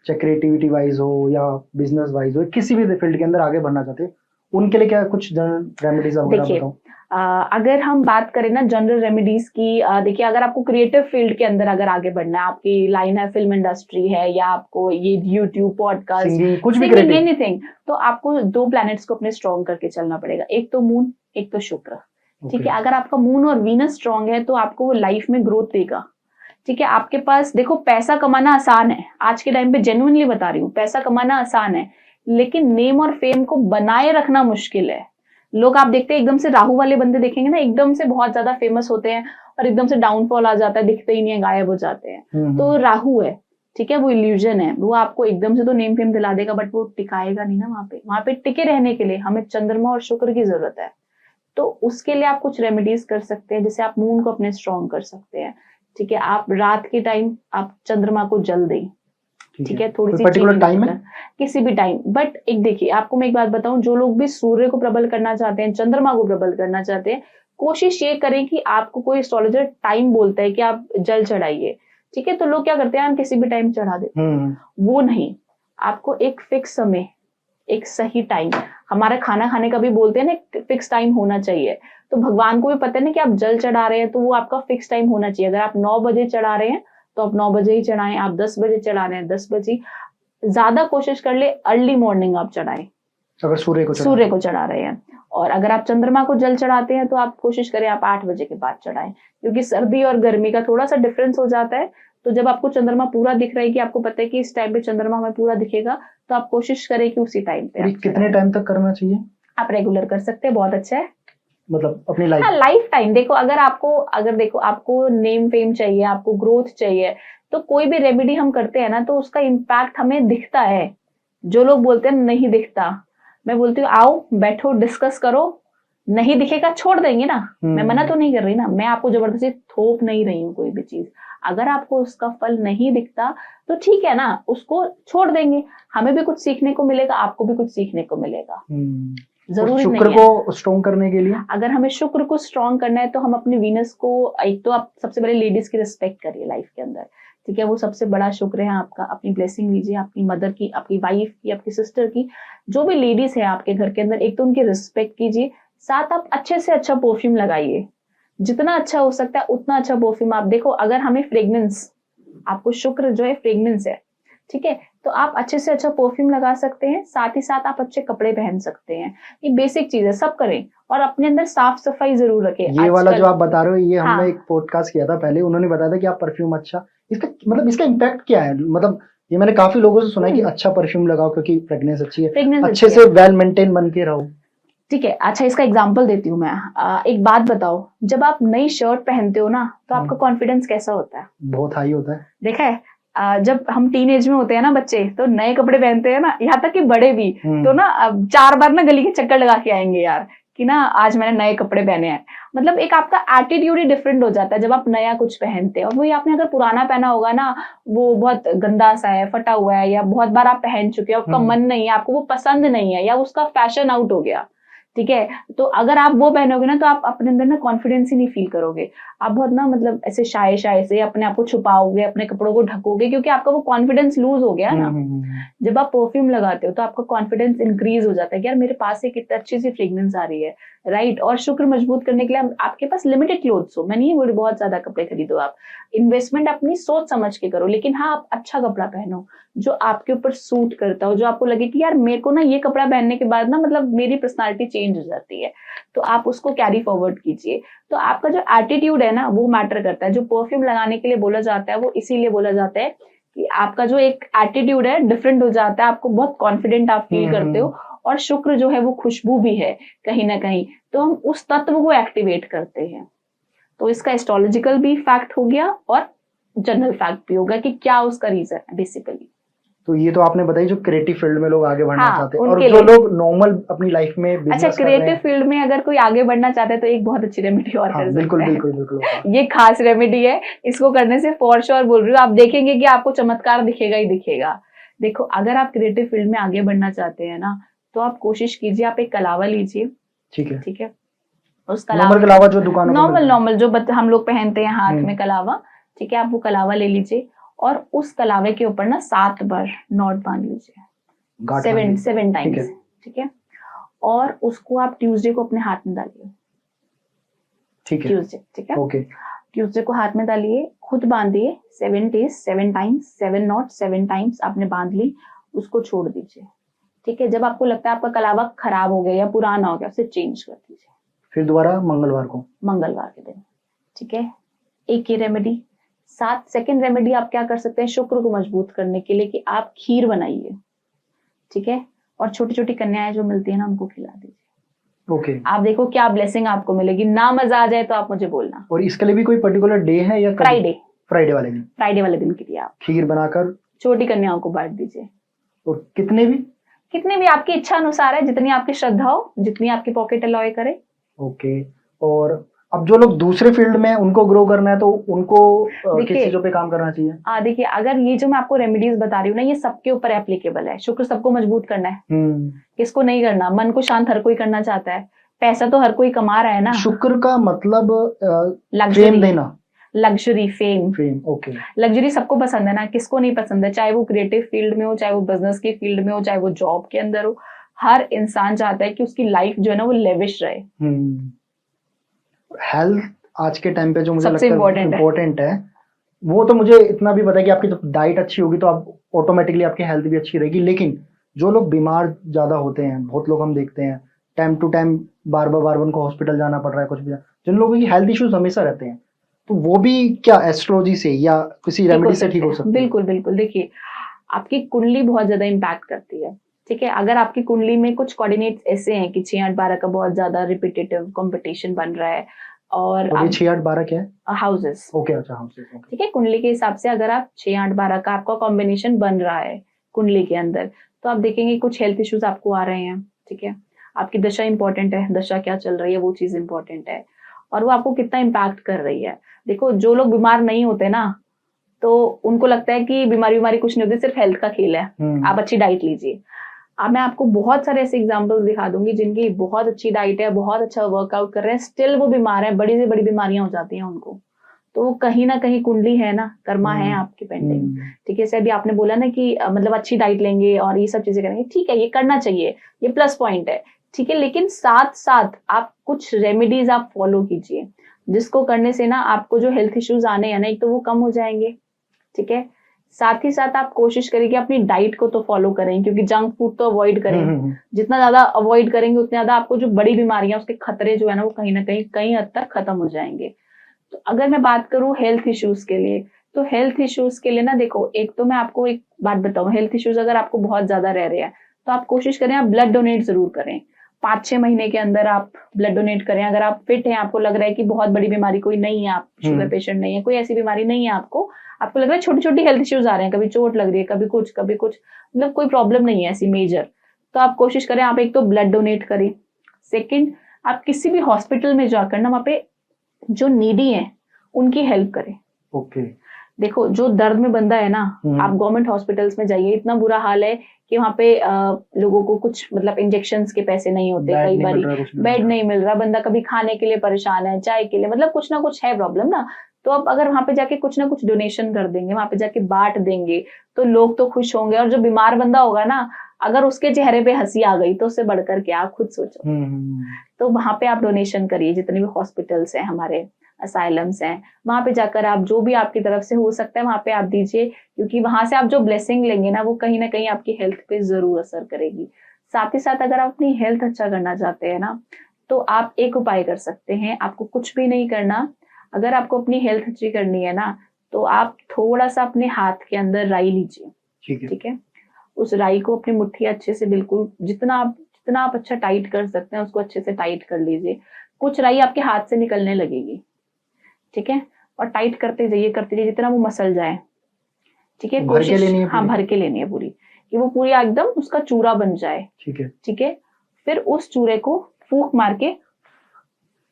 चाहे क्रिएटिविटी वाइज हो या बिजनेस वाइज हो, किसी भी फील्ड के अंदर आगे बढ़ना चाहते हैं, उनके लिए क्या कुछ जनरल रेमेडीज वगैरह बताओ? अगर हम बात करें ना जनरल रेमेडीज की, देखिए अगर आपको क्रिएटिव फील्ड के अंदर अगर आगे बढ़ना है, आपकी लाइन है फिल्म इंडस्ट्री है या आपको ये यूट्यूब पॉडकास्ट कुछ भी एनीथिंग, तो आपको 2 प्लैनेट्स को अपने स्ट्रॉन्ग करके चलना पड़ेगा, एक तो मून, एक तो शुक्र। ठीक है, अगर आपका मून और वीनस स्ट्रॉन्ग है तो आपको वो लाइफ में ग्रोथ देगा। ठीक है, आपके पास देखो पैसा कमाना आसान है, आज के टाइम पे जेन्युइनली बता रही हूँ, पैसा कमाना आसान है, लेकिन नेम और फेम को बनाए रखना मुश्किल है। लोग आप देखते हैं एकदम से राहु वाले बंदे देखेंगे ना, एकदम से बहुत ज्यादा फेमस होते हैं और एकदम से डाउनफॉल आ जाता है, दिखते ही नहीं है, गायब हो जाते हैं। तो राहु है, ठीक है, वो इल्यूजन है, वो आपको एकदम से तो नेम फेम दिला देगा, बट वो टिकाएगा नहीं ना। वहां पे टिके रहने के लिए हमें चंद्रमा और शुक्र की जरूरत है। तो उसके लिए आप कुछ रेमेडीज कर सकते हैं, जैसे आप मून को अपने स्ट्रॉन्ग कर सकते हैं। ठीक है, आप रात के टाइम आप चंद्रमा को जल दें। ठीक है, थोड़ी सी पर्टिकुलर टाइम है, किसी भी टाइम, बट एक देखिए आपको मैं एक बात बताऊं, जो लोग भी सूर्य को प्रबल करना चाहते हैं, चंद्रमा को प्रबल करना चाहते हैं, कोशिश ये करें कि आपको कोई एस्ट्रोलॉजर टाइम बोलता है कि आप जल चढ़ाइए। ठीक है, तो लोग क्या करते हैं, किसी भी टाइम चढ़ा देते हैं, वो नहीं, आपको एक फिक्स समय, एक सही टाइम, हमारा खाना खाने का भी बोलते हैं ना, एक फिक्स टाइम होना चाहिए। तो भगवान को भी पता है ना कि आप जल चढ़ा रहे हैं, तो वो आपका फिक्स टाइम होना चाहिए। अगर आप 9 बजे चढ़ा रहे हैं तो आप 9 बजे ही चढ़ाएं, आप 10 बजे चढ़ा रहे हैं 10 बजे, ज्यादा कोशिश कर ले अर्ली मॉर्निंग आप चढ़ाएं अगर सूर्य को चढ़ा रहे हैं। और अगर आप चंद्रमा को जल चढ़ाते हैं तो आप कोशिश करें आप 8 बजे के बाद चढ़ाएं, क्योंकि सर्दी और गर्मी का थोड़ा सा डिफरेंस हो जाता है। तो जब आपको चंद्रमा पूरा दिख रहा है, कि आपको पता है कि इस टाइम पे चंद्रमा हमें पूरा दिखेगा, तो आप कोशिश करें कि उसी टाइम पे। कितने टाइम तक करना चाहिए? आप रेगुलर कर सकते हैं, बहुत अच्छा है, मतलब अपनी लाइफ, हाँ लाइफ टाइम। देखो अगर देखो आपको नेम फेम चाहिए, आपको ग्रोथ चाहिए, तो कोई भी रेमेडी हम करते हैं ना, तो उसका इम्पैक्ट हमें दिखता है। जो लोग बोलते हैं नहीं दिखता, मैं बोलती हूँ आओ बैठो डिस्कस करो, नहीं दिखेगा छोड़ देंगे ना। मैं मना तो नहीं कर रही ना, मैं आपको जबरदस्ती थोप नहीं रही हूँ कोई भी चीज। अगर आपको उसका फल नहीं दिखता तो ठीक है ना, उसको छोड़ देंगे, हमें भी कुछ सीखने को मिलेगा, आपको भी कुछ सीखने को मिलेगा। जरूरी शुक्र नहीं है। को स्ट्रॉन्ग करने के लिए अगर हमें शुक्र को स्ट्रॉन्ग करना है तो हम अपने वीनस को, एक तो आप सबसे पहले लेडीज की रिस्पेक्ट करिए लाइफ के अंदर। ठीक है, वो सबसे बड़ा शुक्र है आपका, अपनी ब्लेसिंग लीजिए, अपनी मदर की, आपकी वाइफ की, आपकी सिस्टर की, जो भी लेडीज है आपके घर के अंदर, एक तो उनकी रिस्पेक्ट कीजिए। साथ आप अच्छे से अच्छा परफ्यूम लगाइए, जितना अच्छा हो सकता है उतना अच्छा परफ्यूम। आप देखो अगर हमें फ्रेग्रेंस, आपको शुक्र जो है फ्रेग्रेंस है, ठीक है, तो आप अच्छे से अच्छा परफ्यूम लगा सकते हैं, साथ ही साथ आप अच्छे कपड़े पहन सकते हैं। ये बेसिक चीज है, सब करें, और अपने अंदर साफ सफाई जरूर रखें। ये वाला जो आप बता रहे हो, ये हमने एक पॉडकास्ट किया था पहले, उन्होंने बताया था कि आप परफ्यूम अच्छा, इसका मतलब इसका इम्पैक्ट क्या है? मतलब ये मैंने काफी लोगों से सुना है कि अच्छा परफ्यूम लगाओ क्योंकि फ्रेग्रेंस अच्छी है, अच्छे से वेल मेंटेन बन के रहो। ठीक है, अच्छा इसका एग्जांपल देती हूँ मैं। एक बात बताओ, जब आप नई शर्ट पहनते हो ना, तो आपका कॉन्फिडेंस कैसा होता है? बहुत हाई होता है। देखा है, जब हम टीन एज में होते हैं ना बच्चे, तो नए कपड़े पहनते हैं ना, यहाँ तक कि बड़े भी, तो ना 4 बार ना गली के चक्कर लगा के आएंगे यार, कि ना आज मैंने नए कपड़े पहने हैं। मतलब एक आपका एटीट्यूड ही डिफरेंट हो जाता है जब आप नया कुछ पहनते हैं। और वही आपने अगर पुराना पहना होगा ना, वो बहुत गंदा सा है, फटा हुआ है, या बहुत बार आप पहन चुके हो, आपका मन नहीं है, आपको वो पसंद नहीं है, या उसका फैशन आउट हो गया, ठीक है, तो अगर आप वो पहनोगे ना, तो आप अपने अंदर ना कॉन्फिडेंस ही नहीं फील करोगे। आप बहुत ना मतलब ऐसे शाय से अपने आप को छुपाओगे, अपने कपड़ों को ढकोगे, क्योंकि आपका वो कॉन्फिडेंस लूज हो गया ना। जब आप परफ्यूम लगाते हो तो आपका कॉन्फिडेंस इंक्रीज हो जाता है कि यार मेरे पास से कितनी अच्छी सी फ्रेग्रेंस आ रही है, राइट। और शुक्र मजबूत करने के लिए आपके पास लिमिटेड क्लोथ्स हो, मैं नहीं बोल बहुत ज्यादा कपड़े खरीदो, आप इन्वेस्टमेंट अपनी सोच समझ के करो, लेकिन हाँ आप अच्छा कपड़ा पहनो जो आपके ऊपर सूट करता हो, जो आपको लगे कि यार मेरे को ना ये कपड़ा पहनने के बाद ना मतलब मेरी पर्सनालिटी चेंज हो जाती है, तो आप उसको कैरी फॉरवर्ड कीजिए। तो आपका जो एटीट्यूड है ना, वो मैटर करता है। जो परफ्यूम लगाने के लिए बोला जाता है, वो इसीलिए बोला जाता है कि आपका जो एक एटीट्यूड है डिफरेंट हो जाता है, आपको बहुत कॉन्फिडेंट आप फील करते हो। और शुक्र जो है वो खुशबू भी है कहीं ना कहीं, तो हम उस तत्व को एक्टिवेट करते हैं। तो इसका एस्ट्रोलॉजिकल भी फैक्ट हो गया और जनरल फैक्ट भी होगा कि क्या उसका रीजन है बेसिकली। तो ये तो आपने बताई जो क्रिएटिव फील्ड में लोग आगे बढ़ना चाहते हैं, और जो लोग नॉर्मल अपनी लाइफ में बिजनेस अच्छा क्रिएटिव फील्ड में अगर कोई आगे बढ़ना चाहता है तो एक बहुत अच्छी रेमेडी और कर बिल्कुल सकता है। बिल्कुल बिल्कुल ये खास रेमेडी है, इसको करने से फॉर श्योर बोल रही हूँ, आप देखेंगे कि आपको चमत्कार दिखेगा ही दिखेगा। देखो अगर आप क्रिएटिव फील्ड में आगे बढ़ना चाहते हैं ना, तो आप कोशिश कीजिए, आप एक कलावा लीजिए, ठीक है। ठीक है, उस नॉर्मल कलावा जो दुकानों पे नॉर्मल मिलता है। नॉर्मल जो हम लोग पहनते हैं हाथ में कलावा, ठीक है, आप वो कलावा ले लीजिए और उस कलावे के ऊपर ना 7 बार नॉट बांध लीजिए, गांठ बांध लीजिए। 7 ठीक है। टाइम्स, ठीक है, और उसको आप ट्यूसडे को अपने हाथ में डालिए, ठीक है। ट्यूसडे, ठीक है, ओके। ट्यूसडे को हाथ में डालिए, खुद बांधिए 7 डेज 7 टाइम्स, 7 नॉट 7 टाइम्स आपने बांध ली, उसको छोड़ दीजिए, ठीक है। जब आपको लगता है आपका कलावा खराब हो गया या पुराना हो गया, उसे चेंज कर दीजिए, फिर दोबारा मंगलवार को, मंगलवार के दिन, ठीक है। एक ये रेमेडी। साथ सेकंड रेमेडी आप क्या कर सकते हैं शुक्र को मजबूत करने के लिए, कि आप खीर बनाइए, ठीक है, और छोटी छोटी कन्याएं जो मिलती है ना उनको खिला दीजिए। ओके। आप देखो क्या ब्लेसिंग आपको मिलेगी, ना मजा आ जाए तो आप मुझे बोलना। और इसके लिए भी कोई पर्टिकुलर डे है या फ्राइडे, फ्राइडे वाले दिन, फ्राइडे वाले दिन के लिए आप खीर बनाकर छोटी कन्याओं को बांट दीजिए। और कितने भी आपकी इच्छा अनुसार है, जितनी आपकी श्रद्धा हो, जितनी आपकी पॉकेट अलाउ करे। ओके। और अब जो लोग दूसरे फील्ड में उनको ग्रो करना है तो उनको किस चीजों पे काम करना चाहिए? देखिए अगर ये जो मैं आपको रेमेडीज बता रही हूँ ना, ये सबके ऊपर एप्लीकेबल है। शुक्र सबको मजबूत करना है, किसको नहीं करना? मन को शांत हर कोई करना चाहता है, पैसा तो हर कोई कमा रहा है ना। शुक्र का मतलब लग्जरी देना, लग्जरी, फेम। ओके। लग्जरी सबको पसंद है ना, किसको नहीं पसंद है? चाहे वो क्रिएटिव फील्ड में हो, चाहे वो बिजनेस की फील्ड में हो, चाहे वो जॉब के अंदर हो, हर इंसान चाहता है कि उसकी लाइफ जो है ना वो लेविश रहे। हेल्थ आज के टाइम पे जो मुझे सबसे लगता है इम्पोर्टेंट है, वो तो मुझे इतना भी पता है कि आपकी जब डाइट अच्छी होगी तो आप ऑटोमेटिकली आपकी हेल्थ भी अच्छी रहेगी। लेकिन जो लोग बीमार ज्यादा होते हैं, बहुत लोग हम देखते हैं टाइम टू टाइम बार बार उनको हॉस्पिटल जाना पड़ रहा है, कुछ भी, जिन लोगों की हेल्थ इश्यूज हमेशा रहते हैं, तो वो भी क्या एस्ट्रोलॉजी से या किसी रेमेडी से ठीक हो सकते हैं? बिल्कुल बिल्कुल। देखिए आपकी कुंडली बहुत ज्यादा इम्पैक्ट करती है, ठीक है। अगर आपकी कुंडली में कुछ कोऑर्डिनेट्स ऐसे हैं कि 6 8 12 का बहुत ज्यादा रिपीटेटिव कंपटीशन बन रहा है, और 6 8 12 क्या है? हाउसेस। ओके, अच्छा, हाउसेस, ठीक है। कुंडली के हिसाब से अगर आप 6 8 12 का आपका कॉम्बिनेशन बन रहा है कुंडली के अंदर, तो आप देखेंगे कुछ हेल्थ इश्यूज आपको आ रहे हैं, ठीक है। आपकी दशा इंपॉर्टेंट है, दशा क्या चल रही है वो चीज इंपॉर्टेंट है, और वो आपको कितना इम्पैक्ट कर रही है। देखो जो लोग बीमार नहीं होते ना, तो उनको लगता है कि बीमारी कुछ नहीं होती, सिर्फ हेल्थ का खेल है, आप अच्छी डाइट लीजिए। अब मैं आपको बहुत सारे ऐसे एग्जांपल्स दिखा दूंगी जिनकी बहुत अच्छी डाइट है, बहुत अच्छा वर्कआउट कर रहे हैं, स्टिल वो बीमार है, बड़ी से बड़ी बीमारियां हो जाती हैं उनको। तो वो कहीं ना कहीं कुंडली है ना, कर्मा है आपकी पेंडिंग, ठीक है। जैसे अभी आपने बोला ना कि मतलब अच्छी डाइट लेंगे और ये सब चीजें करेंगे, ठीक है, ये करना चाहिए, ये प्लस पॉइंट है, ठीक है। लेकिन साथ साथ आप कुछ रेमेडीज आप फॉलो कीजिए, जिसको करने से ना आपको जो हेल्थ इश्यूज आने हैं ना, एक तो वो कम हो जाएंगे, ठीक है। साथ ही साथ आप कोशिश करें कि अपनी डाइट को तो फॉलो करें, क्योंकि जंक फूड तो अवॉइड करें। जितना ज्यादा अवॉइड करेंगे उतना ज्यादा आपको जो बड़ी बीमारियां उसके खतरे जो है ना वो कहीं ना कहीं कई हद तक खत्म हो जाएंगे। तो अगर मैं बात करूं हेल्थ इश्यूज के लिए, तो हेल्थ इश्यूज के लिए ना देखो, एक तो मैं आपको एक बात बताऊं, हेल्थ इश्यूज अगर आपको बहुत ज्यादा रह रहे हैं तो आप कोशिश करें आप ब्लड डोनेट जरूर करें। 5 6 महीने के अंदर आप ब्लड डोनेट करें। अगर आप फिट हैं, आपको लग रहा है कि बहुत बड़ी बीमारी कोई नहीं है, आप शुगर पेशेंट नहीं है, कोई ऐसी बीमारी नहीं है, आपको लग रहा है छोटी छोटी हेल्थ इश्यूज आ रहे हैं, कभी चोट लग रही है, कभी कुछ मतलब कोई प्रॉब्लम नहीं है ऐसी मेजर, तो आप कोशिश करें आप एक तो ब्लड डोनेट करें। सेकंड, आप किसी भी हॉस्पिटल में जाकर ना वहां पे जो नीडी है उनकी हेल्प करें। ओके। देखो जो दर्द में बंदा है ना, आप गवर्नमेंट हॉस्पिटल्स में जाइए, इतना बुरा हाल है कि वहां पे लोगों को कुछ मतलब इंजेक्शंस के पैसे नहीं होते, कई बार बेड नहीं मिल रहा, बंदा कभी खाने के लिए परेशान है, चाय के लिए, मतलब कुछ ना कुछ है प्रॉब्लम ना। तो अब अगर वहां पे जाके कुछ ना कुछ डोनेशन कर देंगे, वहां पे जाके बांट देंगे, तो लोग तो खुश होंगे, और जो बीमार बंदा होगा ना, अगर उसके चेहरे पे हंसी आ गई तो उससे बढ़कर क्या, आप खुद सोचो। तो वहां पे आप डोनेशन करिए, जितने भी हॉस्पिटल्स हैं हमारे, असाइलम्स हैं, वहां पे जाकर आप जो भी आपकी तरफ से हो सकता है वहां पे आप दीजिए, क्योंकि वहां से आप जो ब्लेसिंग लेंगे ना वो कहीं ना कहीं आपकी हेल्थ पे जरूर असर करेगी। साथ ही साथ अगर आप अपनी हेल्थ अच्छा करना चाहते हैं ना, तो आप एक उपाय कर सकते हैं, आपको कुछ भी नहीं करना। अगर आपको अपनी हेल्थ अच्छी करनी है ना, तो आप थोड़ा सा अपने हाथ के अंदर राई लीजिए, ठीक है। उस राई को अपनी मुट्ठी अच्छे से, बिल्कुल जितना आप अच्छा टाइट कर सकते हैं उसको अच्छे से टाइट कर लीजिए। कुछ राई आपके हाथ से निकलने लगेगी, ठीक है, और टाइट करते जाइए जितना वो मसल जाए, ठीक है। कोशिश, हाँ, भर के लेनी है पूरी, कि वो पूरी एकदम उसका चूरा बन जाए, ठीक है। फिर उस चूरे को फूंक मार के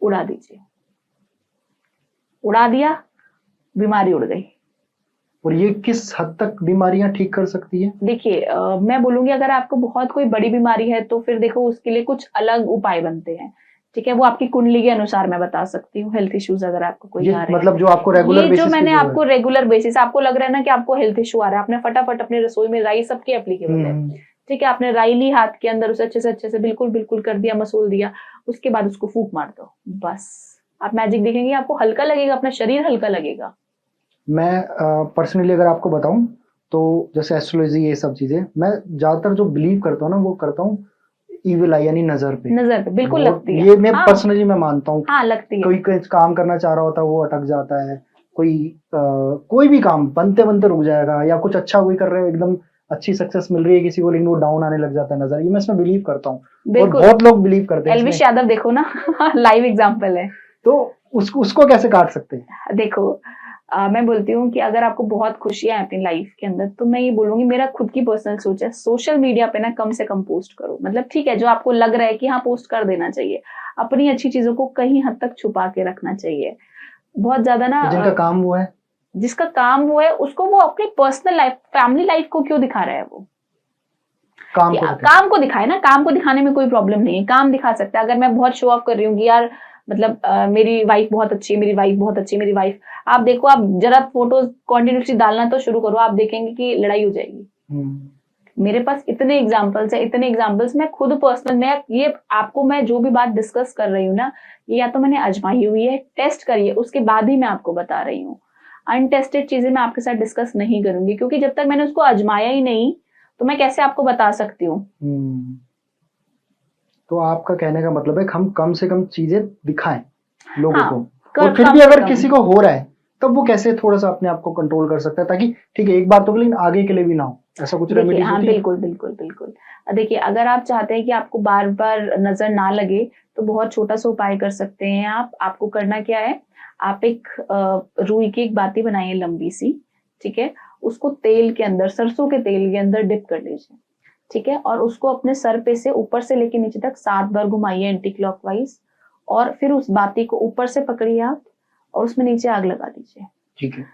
उड़ा दीजिए, उड़ा दिया, बीमारी उड़ गई, और ये किस हद तक बीमारियां ठीक कर सकती है? देखिए मैं बोलूंगी अगर आपको बहुत कोई बड़ी बीमारी है तो फिर देखो उसके लिए कुछ अलग उपाय बनते हैं, ठीक है, वो आपकी कुंडली के अनुसार मैं बता सकती हूँ। हेल्थ इश्यूज अगर आपको कोई ये आ रहे हैं, मतलब जो आपको रेगुलर ये बेसिस जो पे मैंने जो आपको रेगुलर बेसिस, आपको लग रहा है ना कि आपको हेल्थ इशू आ रहा है, आपने फटाफट अपनी रसोई में राई, सबके एप्लीकेबल है, ठीक है, आपने राई ली हाथ के अंदर, उसे अच्छे से बिल्कुल बिल्कुल कर दिया, मसूल दिया, उसके बाद उसको फूंक मार दो, बस आप मैजिक देखेंगे, आपको हल्का लगेगा, अपना शरीर हल्का लगेगा। मैं पर्सनली अगर आपको बताऊं तो जैसे एस्ट्रोलॉजी ये सब चीजें मैं ज्यादातर जो बिलीव करता हूँ ना वो करता हूँ इविल आई यानी नजर पे। नजर पे बिल्कुल वो लगती है, ये मैं हाँ पर्सनली मैं मानता हूँ। हाँ लगती है। कोई कोई काम करना चाह रहा होता है वो अटक जाता है, कोई भी काम बनते बनते रुक जाएगा, या कुछ अच्छा कोई कर रहे हो एकदम अच्छी सक्सेस मिल रही है किसी को लेकिन वो डाउन आने लग जाता है नजर, ये मैं इसमें बिलीव करता हूँ और बिल्कुल, बहुत लोग बिलीव करते हैं एलविश इसमें। यादव देखो ना लाइव एग्जांपल है। तो उसको कैसे काट सकते हैं? देखो मैं बोलती हूँ कि अगर आपको बहुत खुशियां हैं अपनी लाइफ के अंदर तो मैं ये बोलूंगी, मेरा खुद की पर्सनल सोच है, सोशल मीडिया पे ना कम से कम पोस्ट करो। मतलब ठीक है, जो आपको लग रहा है कि हाँ पोस्ट कर देना चाहिए, अपनी अच्छी चीजों को कहीं हद तक छुपा के रखना चाहिए। बहुत ज्यादा ना जिनका काम वो है, जिसका काम वो है उसको वो अपनी पर्सनल लाइफ, फैमिली लाइफ को क्यों दिखा रहा है? वो काम को दिखाए ना, काम को दिखाने में कोई प्रॉब्लम नहीं है, काम दिखा सकता है। अगर मैं बहुत शो ऑफ कर रही हूँ कि यार मतलब मेरी वाइफ बहुत अच्छी है, मेरी वाइफ बहुत अच्छी है, मेरी वाइफ, आप देखो, आप जरा फोटोज कॉन्टिन्यूसली डालना तो शुरू करो, आप देखेंगे कि लड़ाई हो जाएगी। मेरे पास इतने एग्जाम्पल्स है, इतने एग्जाम्पल्स, मैं खुद पर्सनल, मैं ये आपको, मैं जो भी बात डिस्कस कर रही हूँ ना, ये या तो मैंने आजमाई हुई है, टेस्ट करी है, उसके बाद ही मैं आपको बता रही हूँ। अनटेस्टेड चीजें मैं आपके साथ डिस्कस नहीं करूंगी, क्योंकि जब तक मैंने उसको आजमाया ही नहीं तो मैं कैसे आपको बता सकती हूँ। तो आपका कहने का मतलब है कि हम कम से कम चीजें दिखाएं लोगों हाँ, को, और फिर भी अगर किसी को हो रहा है तब वो कैसे थोड़ा सा अपने आप को कंट्रोल कर सकता है, ताकि ठीक है एक बार तो लेकिन आगे के लिए भी ना हो, ऐसा कुछ रेमेडीज हाँ होती है? बिल्कुल बिल्कुल बिल्कुल। देखिए अगर आप चाहते हैं कि आपको बार बार नजर ना लगे तो बहुत छोटा सा उपाय कर सकते हैं आप। आपको करना क्या है, आप एक रुई की एक बाती बनाइए लंबी सी, ठीक है, उसको तेल के अंदर, सरसों के तेल के अंदर डिप कर लीजिए, ठीक है, और उसको अपने सर पे से ऊपर से लेके नीचे तक 7 बार घुमाइए एंटी क्लॉकवाइज, और फिर उस बाती को ऊपर से पकड़िए आप और उसमें नीचे आग लगा दीजिए, ठीक है।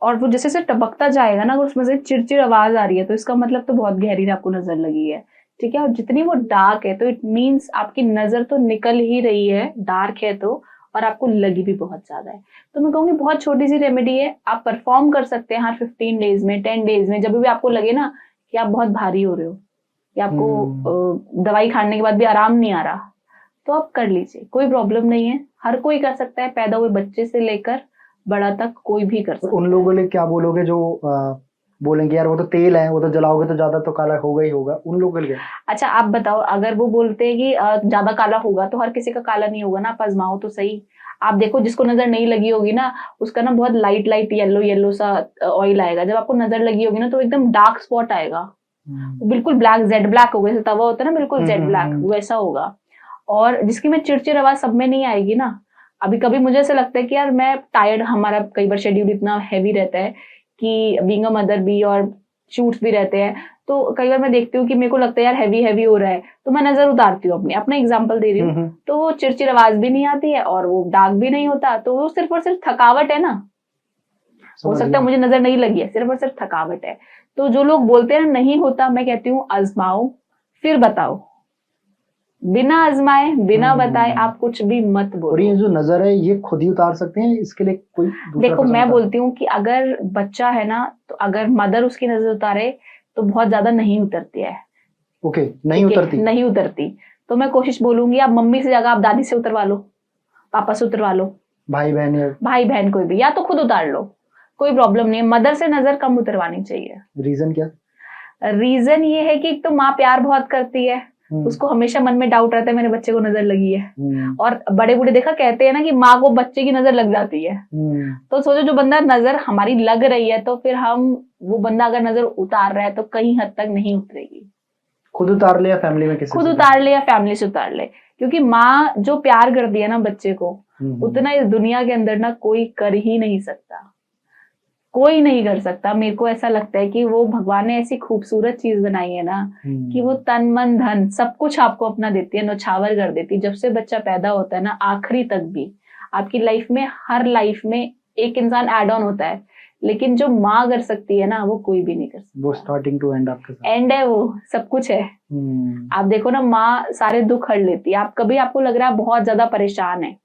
और वो जैसे से टपकता जाएगा ना, अगर उसमें से चिड़चिड़ आवाज आ रही है तो इसका मतलब तो बहुत गहरी आपको नजर लगी है, ठीक है। और जितनी वो डार्क है तो इट मीन्स आपकी नजर तो निकल ही रही है, डार्क है तो, और आपको लगी भी बहुत ज्यादा है। तो मैं कहूंगी बहुत छोटी सी रेमेडी है, आप परफॉर्म कर सकते हैं हर 15 डेज में, 10 डेज में, जब भी आपको लगे ना कि आप बहुत भारी हो रहे हो या आपको दवाई खाने के बाद भी आराम नहीं आ रहा, तो आप कर लीजिए, कोई प्रॉब्लम नहीं है, हर कोई कर सकता है, पैदा हुए बच्चे से लेकर बड़ा तक कोई भी कर सकता है। उन लोगों के क्या बोलोगे जो बोलेंगे यार वो तो तेल है, वो तो जलाओगे तो ज्यादा तो काला होगा ही होगा, उन लोगों के लिए? अच्छा आप बताओ, अगर वो बोलते हैं कि ज्यादा काला होगा, तो हर किसी का काला नहीं होगा ना, आप आजमाओ तो सही। आप देखो जिसको नजर नहीं लगी होगी ना, उसका ना बहुत लाइट लाइट येलो येलो सा ऑयल आएगा, जब आपको नजर लगी होगी ना तो एकदम डार्क स्पॉट आएगा, बिल्कुल ब्लैक, जेड ब्लैक होगा, जैसे तवा होता है ना बिल्कुल जेड ब्लैक, वैसा होगा। और जिसकी में चिड़चिड़ आवाज सब में नहीं आएगी ना। अभी कभी मुझे ऐसा लगता है कि यार मैं टायर्ड, हमारा कई बार शेड्यूल इतना हैवी रहता है कि बीइंग अ मदर भी और शूट्स भी रहते हैं, तो कई बार मैं देखती हूँ कि मेरे को लगता है यार हैवी हैवी हो रहा है, तो मैं नजर उतारती हूँ अपनी, अपना एग्जांपल दे रही हूँ, तो वो चिड़चिड़ आवाज भी नहीं आती है और वो डार्क भी नहीं होता, तो वो सिर्फ और सिर्फ थकावट है ना। हो सकता है मुझे नजर नहीं लगी है, सिर्फ और सिर्फ थकावट है। तो जो लोग बोलते हैं ना नहीं होता, मैं कहती हूँ आजमाओ फिर बताओ, बिना आजमाए बिना बताए आप कुछ भी मत बोलो। और ये जो नजर है ये खुद ही उतार सकते हैं, इसके लिए कोई दूसरा देखो मैं बोलती हूँ कि अगर बच्चा है ना, तो अगर मदर उसकी नजर उतारे तो बहुत ज्यादा नहीं उतरती है। ओके, नहीं उतरती, नहीं उतरती, तो मैं कोशिश बोलूंगी आप मम्मी से जगह आप दादी से उतरवा लो, पापा से उतरवा लो, भाई बहन कोई भी, या तो खुद उतार लो, कोई प्रॉब्लम नहीं है। मदर से नजर कम उतरवानी चाहिए। रीजन क्या? रीजन ये है कि एक तो माँ प्यार बहुत करती है, उसको हमेशा मन में डाउट रहता है मेरे बच्चे को नजर लगी है, और बड़े बूढ़े देखा कहते हैं ना कि माँ को बच्चे की नजर लग जाती है। तो सोचो जो बंदा नजर हमारी लग रही है, तो फिर हम, वो बंदा अगर नजर उतार रहा है तो कहीं हद तक नहीं उतरेगी। खुद उतार ले या फैमिली में किसी खुद उतार ले या फैमिली से उतार ले, क्योंकि माँ जो प्यार करती है ना बच्चे को, उतना इस दुनिया के अंदर ना कोई कर ही नहीं सकता, कोई नहीं कर सकता। मेरे को ऐसा लगता है कि वो भगवान ने ऐसी खूबसूरत चीज बनाई है ना कि वो तन मन धन सब कुछ आपको अपना देती है, नौछावर कर देती है। जब से बच्चा पैदा होता है ना आखिरी तक भी, आपकी लाइफ में, हर लाइफ में एक इंसान एड ऑन होता है, लेकिन जो माँ कर सकती है ना वो कोई भी नहीं कर सकता। वो स्टार्टिंग टू एंड आपके साथ एंड है, वो सब कुछ है। आप देखो ना, माँ सारे दुख हर लेती है। आप कभी आपको लग रहा है बहुत ज्यादा परेशान है,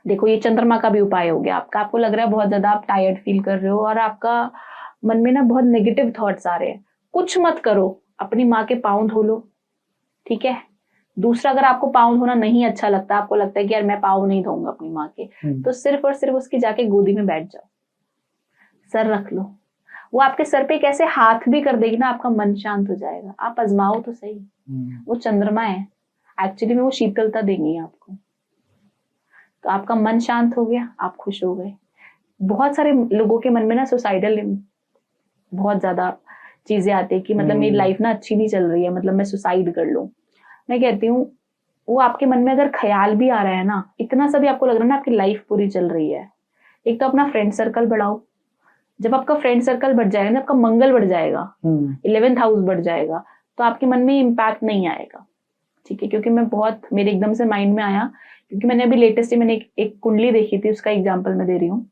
देखो ये चंद्रमा का भी उपाय हो गया आपका। आपको लग रहा है बहुत ज्यादा आप टायर्ड फील कर रहे हो और आपका मन में ना बहुत नेगेटिव थॉट्स आ रहे हैं, कुछ मत करो, अपनी माँ के पाँव धो लो, ठीक है। दूसरा, अगर आपको पाँव धोना नहीं अच्छा लगता, आपको लगता है कि यार मैं पाँव नहीं धोऊंगा अपनी माँ के, तो सिर्फ और सिर्फ उसकी जाके गोदी में बैठ जाओ, सर रख लो, वो आपके सर पे कैसे हाथ भी कर देगी ना, आपका मन शांत हो जाएगा। आप आजमाओ तो सही। वो चंद्रमा है, एक्चुअली में वो शीतलता देंगी आपको, तो आपका मन शांत हो गया, आप खुश हो गए। बहुत सारे लोगों के मन में ना सुसाइडल बहुत ज्यादा चीजें आती है कि मतलब मेरी लाइफ ना अच्छी नहीं चल रही है, मतलब मैं सुसाइड कर लूं। मैं कहती हूँ वो आपके मन में अगर ख्याल भी आ रहा है ना, इतना सा भी आपको लग रहा है ना आपकी लाइफ पूरी चल रही है, एक तो अपना फ्रेंड सर्कल बढ़ाओ। जब आपका फ्रेंड सर्कल बढ़ जाएगा ना, आपका मंगल बढ़ जाएगा, 11th हाउस बढ़ जाएगा, तो आपके मन में इम्पैक्ट नहीं आएगा, ठीक है। क्योंकि मैं बहुत, मेरे एकदम से माइंड में आया, क्योंकि मैंने अभी लेटेस्ट मैंने एक कुंडली देखी थी, उसका एग्जाम्पल मैं दे रही हूँ।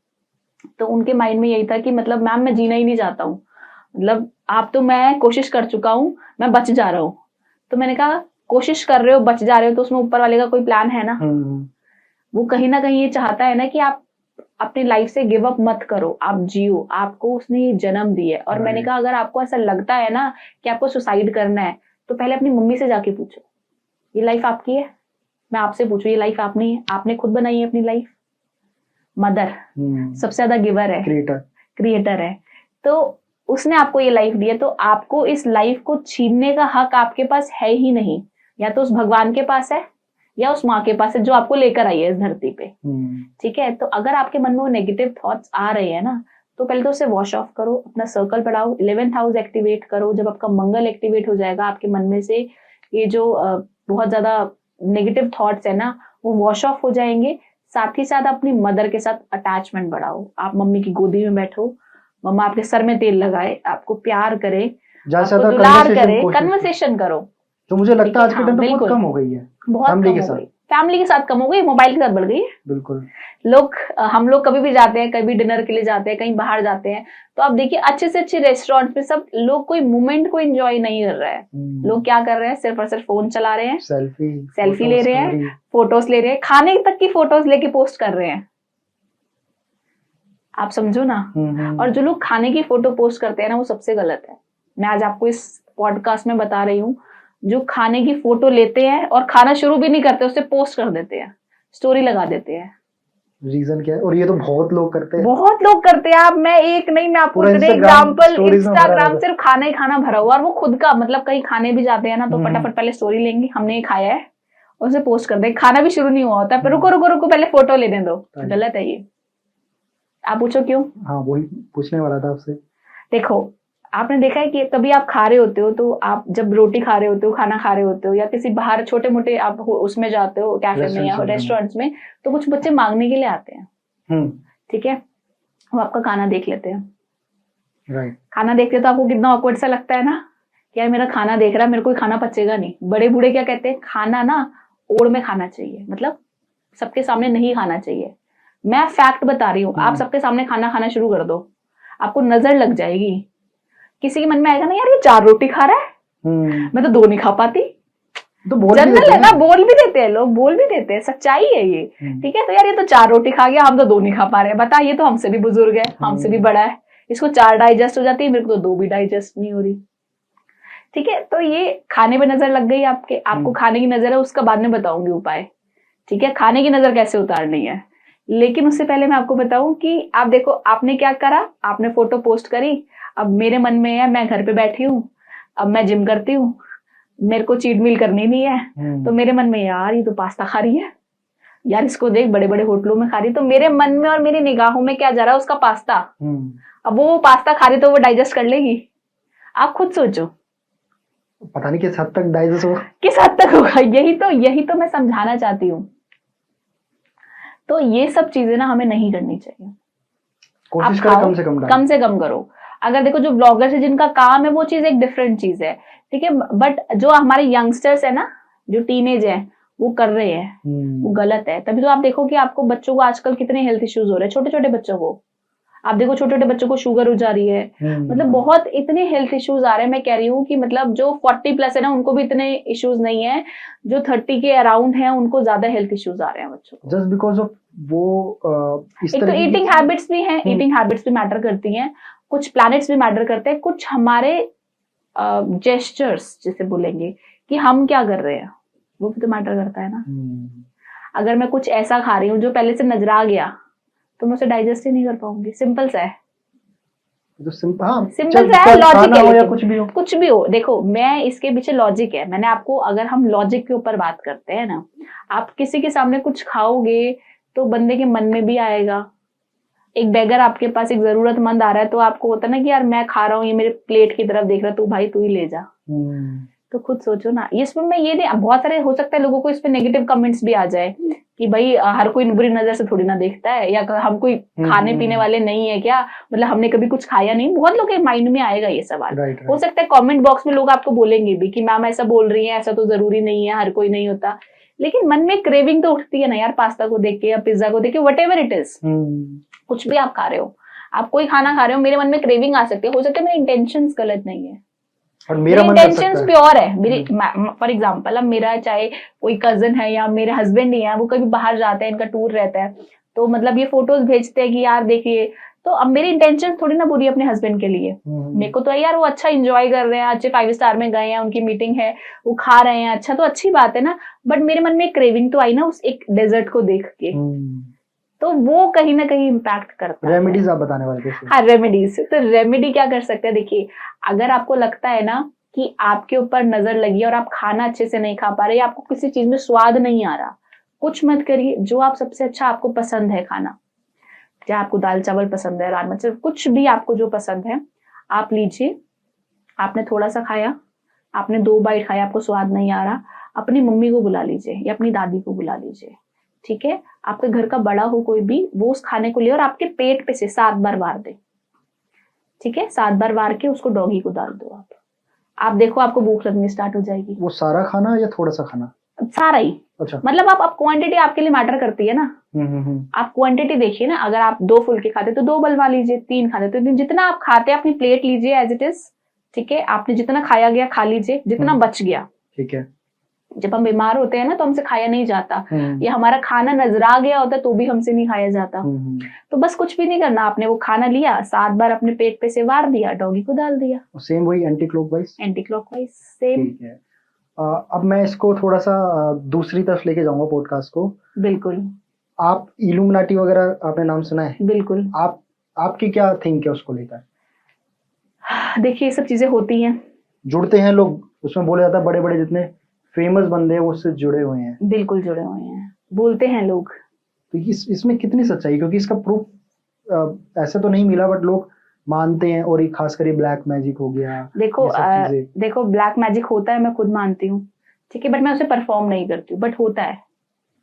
तो उनके माइंड में यही था कि मतलब मैम मैं जीना ही नहीं चाहता हूँ, मतलब आप तो, मैं कोशिश कर चुका हूँ, मैं बच जा रहा हूँ। तो मैंने कहा कोशिश कर रहे हो, बच जा रहे हो, तो उसमें ऊपर वाले का कोई प्लान है ना। वो कहीं ना कहीं ये चाहता है ना कि आप अपनी लाइफ से गिव अप मत करो, आप जियो, आपको उसने ये जन्म दी है। और मैंने कहा अगर आपको ऐसा लगता है ना कि आपको सुसाइड करना है, तो पहले अपनी मम्मी से जाके पूछो, ये लाइफ आपकी है? मैं आपसे पूछू, ये लाइफ आपनी है? आपने खुद बनाई है अपनी लाइफ? मदर सबसे ज्यादा गिवर है, क्रिएटर है, तो उसने आपको ये लाइफ दी है, तो आपको इस लाइफ को छीनने का हक आपके पास है ही नहीं। या तो उस भगवान के पास है या उस माँ के पास है जो आपको लेकर आई है इस धरती पे, ठीक है। तो अगर आपके मन में वो नेगेटिव थॉट्स आ रहे हैं ना, तो पहले तो उसे वॉश ऑफ करो, अपना सर्कल बढ़ाओ, 11th हाउस एक्टिवेट करो। जब आपका मंगल एक्टिवेट हो जाएगा, आपके मन में से ये जो बहुत ज्यादा नेगेटिव थॉट्स है ना, वो वॉश ऑफ हो जाएंगे। साथ ही साथ अपनी मदर के साथ अटैचमेंट बढ़ाओ, आप मम्मी की गोदी में बैठो, मम्मा आपके सर में तेल लगाए, आपको प्यार करे, आपको दुलार करे, कन्वर्सेशन करो। तो मुझे लगता है आज के टाइम पे बहुत कम हो गई है, बहुत फैमिली के साथ कम हो गई, मोबाइल के साथ बढ़ गई है। बिल्कुल। लोग, हम लोग कभी भी जाते हैं, कभी डिनर के लिए जाते हैं, कहीं बाहर जाते हैं, तो आप देखिए अच्छे से अच्छे रेस्टोरेंट में सब लोग कोई मोमेंट को एंजॉय नहीं कर रहा है। लोग क्या कर रहे हैं, सिर्फ और सिर्फ फोन चला रहे हैं, सेल्फी ले रहे हैं, फोटोज ले रहे हैं, खाने तक की फोटोज लेके पोस्ट कर रहे हैं, आप समझो ना। और जो लोग खाने की फोटो पोस्ट करते हैं ना, वो सबसे गलत है। मैं आज आपको इस पॉडकास्ट में बता रही हूँ, जो खाने की फोटो लेते हैं और खाना शुरू भी नहीं करते, उससे पोस्ट कर देते हैं, स्टोरी लगा देते हैं। रीजन क्या है? और ये तो बहुत लोग करते हैं, बहुत लोग करते हैं। आप, मैं एक नहीं, मैं आपको एग्जाम्पल, इंस्टाग्राम सिर्फ खाना ही खाना भरा हुआ, और वो खुद का, मतलब कहीं खाने भी जाते हैं ना, तो फटाफट पहले स्टोरी लेंगे, हमने ये खाया है, उसे पोस्ट कर देंगे। खाना भी शुरू नहीं हुआ होता है, पर रुको रुको रुको, पहले फोटो लेने दो। गलत है ये। आप पूछो क्यों? हाँ, वही पूछने वाला था आपसे। देखो, आपने देखा है कि कभी आप खा रहे होते हो, तो आप जब रोटी खा रहे होते हो, खाना खा रहे होते हो, या किसी बाहर छोटे मोटे आप उसमें जाते हो, कैफे में या रेस्टोरेंट्स में, तो कुछ बच्चे मांगने के लिए आते हैं, ठीक है। वो आपका खाना देख लेते हैं, राइट। खाना देखते हैं तो आपको कितना ऑकवर्ड सा लगता है ना, कि यार मेरा खाना देख रहा है, मेरे को खाना पचेगा नहीं। बड़े बूढ़े क्या कहते हैं, खाना ना ओड़ में खाना चाहिए, मतलब सबके सामने नहीं खाना चाहिए। मैं फैक्ट बता रही हूँ, आप सबके सामने खाना खाना शुरू कर दो, आपको नजर लग जाएगी। किसी के मन में आएगा ना, यार ये 4 रोटी खा रहा है, मैं तो 2 नहीं खा पाती। तो जनरल है ना, बोल भी देते हैं लोग, बोल भी देते हैं, सच्चाई है ये, ठीक है। तो यार ये तो 4 रोटी खा गया, हम तो 2 नहीं खा पा रहे हैं। बता, ये तो हमसे भी बुजुर्ग है, हमसे भी बड़ा है, इसको 4 डाइजेस्ट हो जाती है, मेरे को तो 2 भी डाइजेस्ट नहीं हो रही, ठीक है। तो ये खाने पे नजर लग गई आपके, आपको खाने की नजर है, उसका बाद में बताऊंगी उपाय, ठीक है, खाने की नजर कैसे उतारनी है। लेकिन उससे पहले मैं आपको बताऊं कि आप देखो, आपने क्या करा, आपने फोटो पोस्ट करी। अब मेरे मन में है, मैं घर पे बैठी हूँ, अब मैं जिम करती हूँ, मेरे को चीट मील करनी नहीं है, तो मेरे मन में यार ये तो पास्ता खा रही है, यार इसको देख बड़े बड़े होटलों में खा रही है, तो मेरे मन में और मेरी निगाहों में क्या जा रहा है, उसका पास्ता। अब वो पास्ता खा रही तो वो डाइजेस्ट कर लेगी? आप खुद सोचो, पता नहीं किस हद तक डाइजेस्ट होगा, किस हद तक होगा। यही तो मैं समझाना चाहती हूँ। तो ये सब चीजें ना हमें नहीं करनी चाहिए। कोशिश करो कम से कम करो। अगर देखो, जो ब्लॉगर्स है जिनका काम है वो चीज एक डिफरेंट चीज है, ठीक है, बट जो हमारे यंगस्टर्स है ना, जो टीनेज है, वो कर रहे हैं, वो गलत है। तभी तो आप देखो कि आपको बच्चों को आजकल कितने हेल्थ इश्यूज हो रहे हैं, छोटे छोटे बच्चों को। आप देखो छोटे छोटे बच्चों को शुगर हो जा रही है, मतलब बहुत इतने हेल्थ इश्यूज आ रहे हैं। मैं कह रही हूँ कि मतलब जो 40+ है ना उनको भी इतने इश्यूज नहीं है, जो 30 के अराउंड है उनको ज्यादा हेल्थ इश्यूज आ रहे हैं बच्चों को, जस्ट बिकॉज ऑफ वो इस एक तो तरह की ईटिंग हैबिट्स भी हैं, ईटिंग हैबिट्स भी मैटर करती हैं, कुछ प्लैनेट्स भी मैटर करते हैं, कुछ हमारे जेस्चर्स जिसे बोलेंगे कि हम क्या कर रहे हैं वो भी तो मैटर करता है ना। अगर मैं कुछ ऐसा खा रही हूँ जो पहले से नजरा गया तो मैं उसे डाइजेस्ट ही नहीं कर पाऊंगी। सिंपल सा है, तो सिंपल सिंपल सा है, लॉजिक है, या लेकिन कुछ भी हो देखो मैं इसके पीछे लॉजिक है। मैंने आपको, अगर हम लॉजिक के ऊपर बात करते हैं ना, आप किसी के सामने कुछ खाओगे तो बंदे के मन में भी आएगा। एक बेगर आपके पास, एक जरूरतमंद आ रहा है तो आपको होता है ना कि यार मैं खा रहा हूँ, ये मेरे प्लेट की तरफ देख रहा है, तू भाई तू ही ले जा। तो खुद सोचो ना, इसमें मैं ये नहीं, बहुत सारे हो सकता है लोगों को इस पे नेगेटिव कमेंट्स भी आ जाए कि भाई हर कोई बुरी नजर से थोड़ी ना देखता है, या हम कोई खाने पीने वाले नहीं है क्या, मतलब हमने कभी कुछ खाया नहीं। बहुत लोग के माइंड में आएगा ये सवाल। हो सकता है कमेंट बॉक्स में लोग आपको बोलेंगे भी कि मैम ऐसा बोल रही है, ऐसा तो जरूरी नहीं है, हर कोई नहीं होता। लेकिन मन में क्रेविंग तो उठती है ना यार, पास्ता को देख के या पिज्जा को देख के, वट एवर इट इज, कुछ भी आप खा रहे हो, आप कोई खाना खा रहे हो, मेरे मन में क्रेविंग आ सकती है। हो सकता है मेरे इंटेंशंस गलत नहीं है, मेरे इंटेंशंस प्योर है। मेरी फॉर एग्जांपल, अब मेरा चाहे कोई कजन है या मेरे हस्बैंड ही है, वो कभी बाहर जाते हैं, इनका टूर रहता है, तो मतलब ये फोटोज भेजते हैं कि यार देखिए, तो अब मेरी इंटेंशन थोड़ी ना बुरी अपने हस्बैंड के लिए। मेरे को तो यार वो अच्छा एंजॉय कर रहे हैं, अच्छे 5 स्टार में गए हैं, उनकी मीटिंग है, वो खा रहे हैं, अच्छा तो अच्छी बात है ना। बट मेरे मन में एक क्रेविंग तो आई ना उस एक डेजर्ट को देख के, तो वो कहीं ना कहीं इम्पैक्ट करता है। रेमेडीज आप बताने वाले थे? हाँ, रेमेडीज। तो रेमेडी क्या कर सकते हैं, देखिए अगर आपको लगता है ना कि आपके ऊपर नजर लगी है और आप खाना अच्छे से नहीं खा पा रहे, या आपको किसी चीज में स्वाद नहीं आ रहा, कुछ मत करिए। जो आप सबसे अच्छा आपको पसंद है खाना, चाहे आपको दाल चावल पसंद है, राजमा चावल, कुछ भी आपको जो पसंद है आप लीजिए। आपने थोड़ा सा खाया, आपने 2 बाइट खाया, आपको स्वाद नहीं आ रहा, अपनी मम्मी को बुला लीजिए या अपनी दादी को बुला लीजिए, ठीक है। आपके घर का बड़ा हो कोई भी, वो उस खाने को ले और आपके पेट पे से 7 बार वार दे, ठीक है। 7 बार वार के उसको डॉगी को डाल दो। आप देखो आपको भूख लगनी स्टार्ट हो जाएगी। वो सारा खाना या थोड़ा सा खाना? सारा ही। अच्छा। मतलब आप क्वांटिटी आपके लिए मैटर करती है ना। आप क्वांटिटी देखिए ना, अगर आप 2 फुलके खाते तो 2 बलवा लीजिए, 3 खाते तो जितना आप खाते हैं अपनी प्लेट लीजिए एज इट इज, ठीक है। आपने जितना खाया गया खा लीजिए, जितना बच गया, ठीक है। जब हम बीमार होते हैं ना तो हमसे खाया नहीं जाता, या हमारा खाना नजरा गया होता है तो भी हमसे नहीं खाया जाता। तो बस कुछ भी नहीं करना, आपने वो खाना लिया, 7 बार अपने पेट पे से वार दिया, डॉगी को डाल दिया। सेम वही anti clockwise? Anti clockwise same. ठीक है। अब मैं इसको थोड़ा सा दूसरी तरफ लेके जाऊंगा पॉडकास्ट को। बिल्कुल। आप इल्यूमिनाटी वगैरह आपने नाम सुना है? बिल्कुल। आपकी क्या थिंक है उसको लेकर? देखिए ये सब चीजें होती हैं, जुड़ते हैं लोग, उसमें बोला जाता है बड़े बड़े जितने फेमस बंदे हैं वो उससे जुड़े हुए हैं। बिल्कुल जुड़े हुए हैं, बोलते हैं लोग। तो इसमें कितनी सच्चाई, क्योंकि इसका प्रूफ ऐसे तो नहीं मिला, बट लोग मानते हैं, और खास कर ब्लैक मैजिक हो गया। देखो ब्लैक मैजिक होता है, मैं खुद मानती हूँ, ठीक है, बट मैं उसे परफॉर्म नहीं करती हूँ, बट होता है।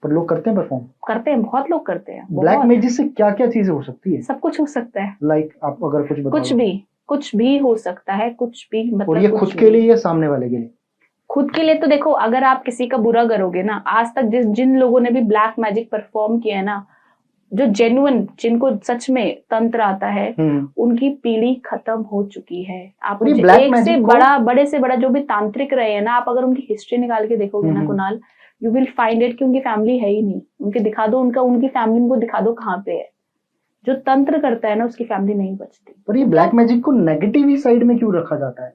पर लोग करते हैं, परफॉर्म करते हैं, बहुत लोग करते हैं। ब्लैक मैजिक से क्या क्या चीजें हो सकती है? सब कुछ हो सकता है। लाइक आप अगर कुछ बताओ। कुछ भी हो सकता है, कुछ भी, मतलब और ये खुद के लिए या सामने वाले के लिए? खुद के लिए तो देखो, अगर आप किसी का बुरा करोगे ना, आज तक जिन लोगों ने भी ब्लैक मैजिक परफॉर्म किया है ना, जो जेन्युइन, जिनको सच में तंत्र आता है, उनकी पीढ़ी खत्म हो चुकी है। आप एक से बड़ा, बड़े से बड़ा जो भी तांत्रिक रहे हैं ना, आप अगर उनकी हिस्ट्री निकाल के देखोगे ना Kunal, you will find it कि उनकी फैमिली है ही नहीं। उनके दिखा दो, उनकी फैमिली उनको दिखा दो कहाँ पे है। जो तंत्र करता है ना उसकी फैमिली नहीं बचती। पर ये ब्लैक मैजिक को नेगेटिव ही साइड में क्यों रखा जाता है?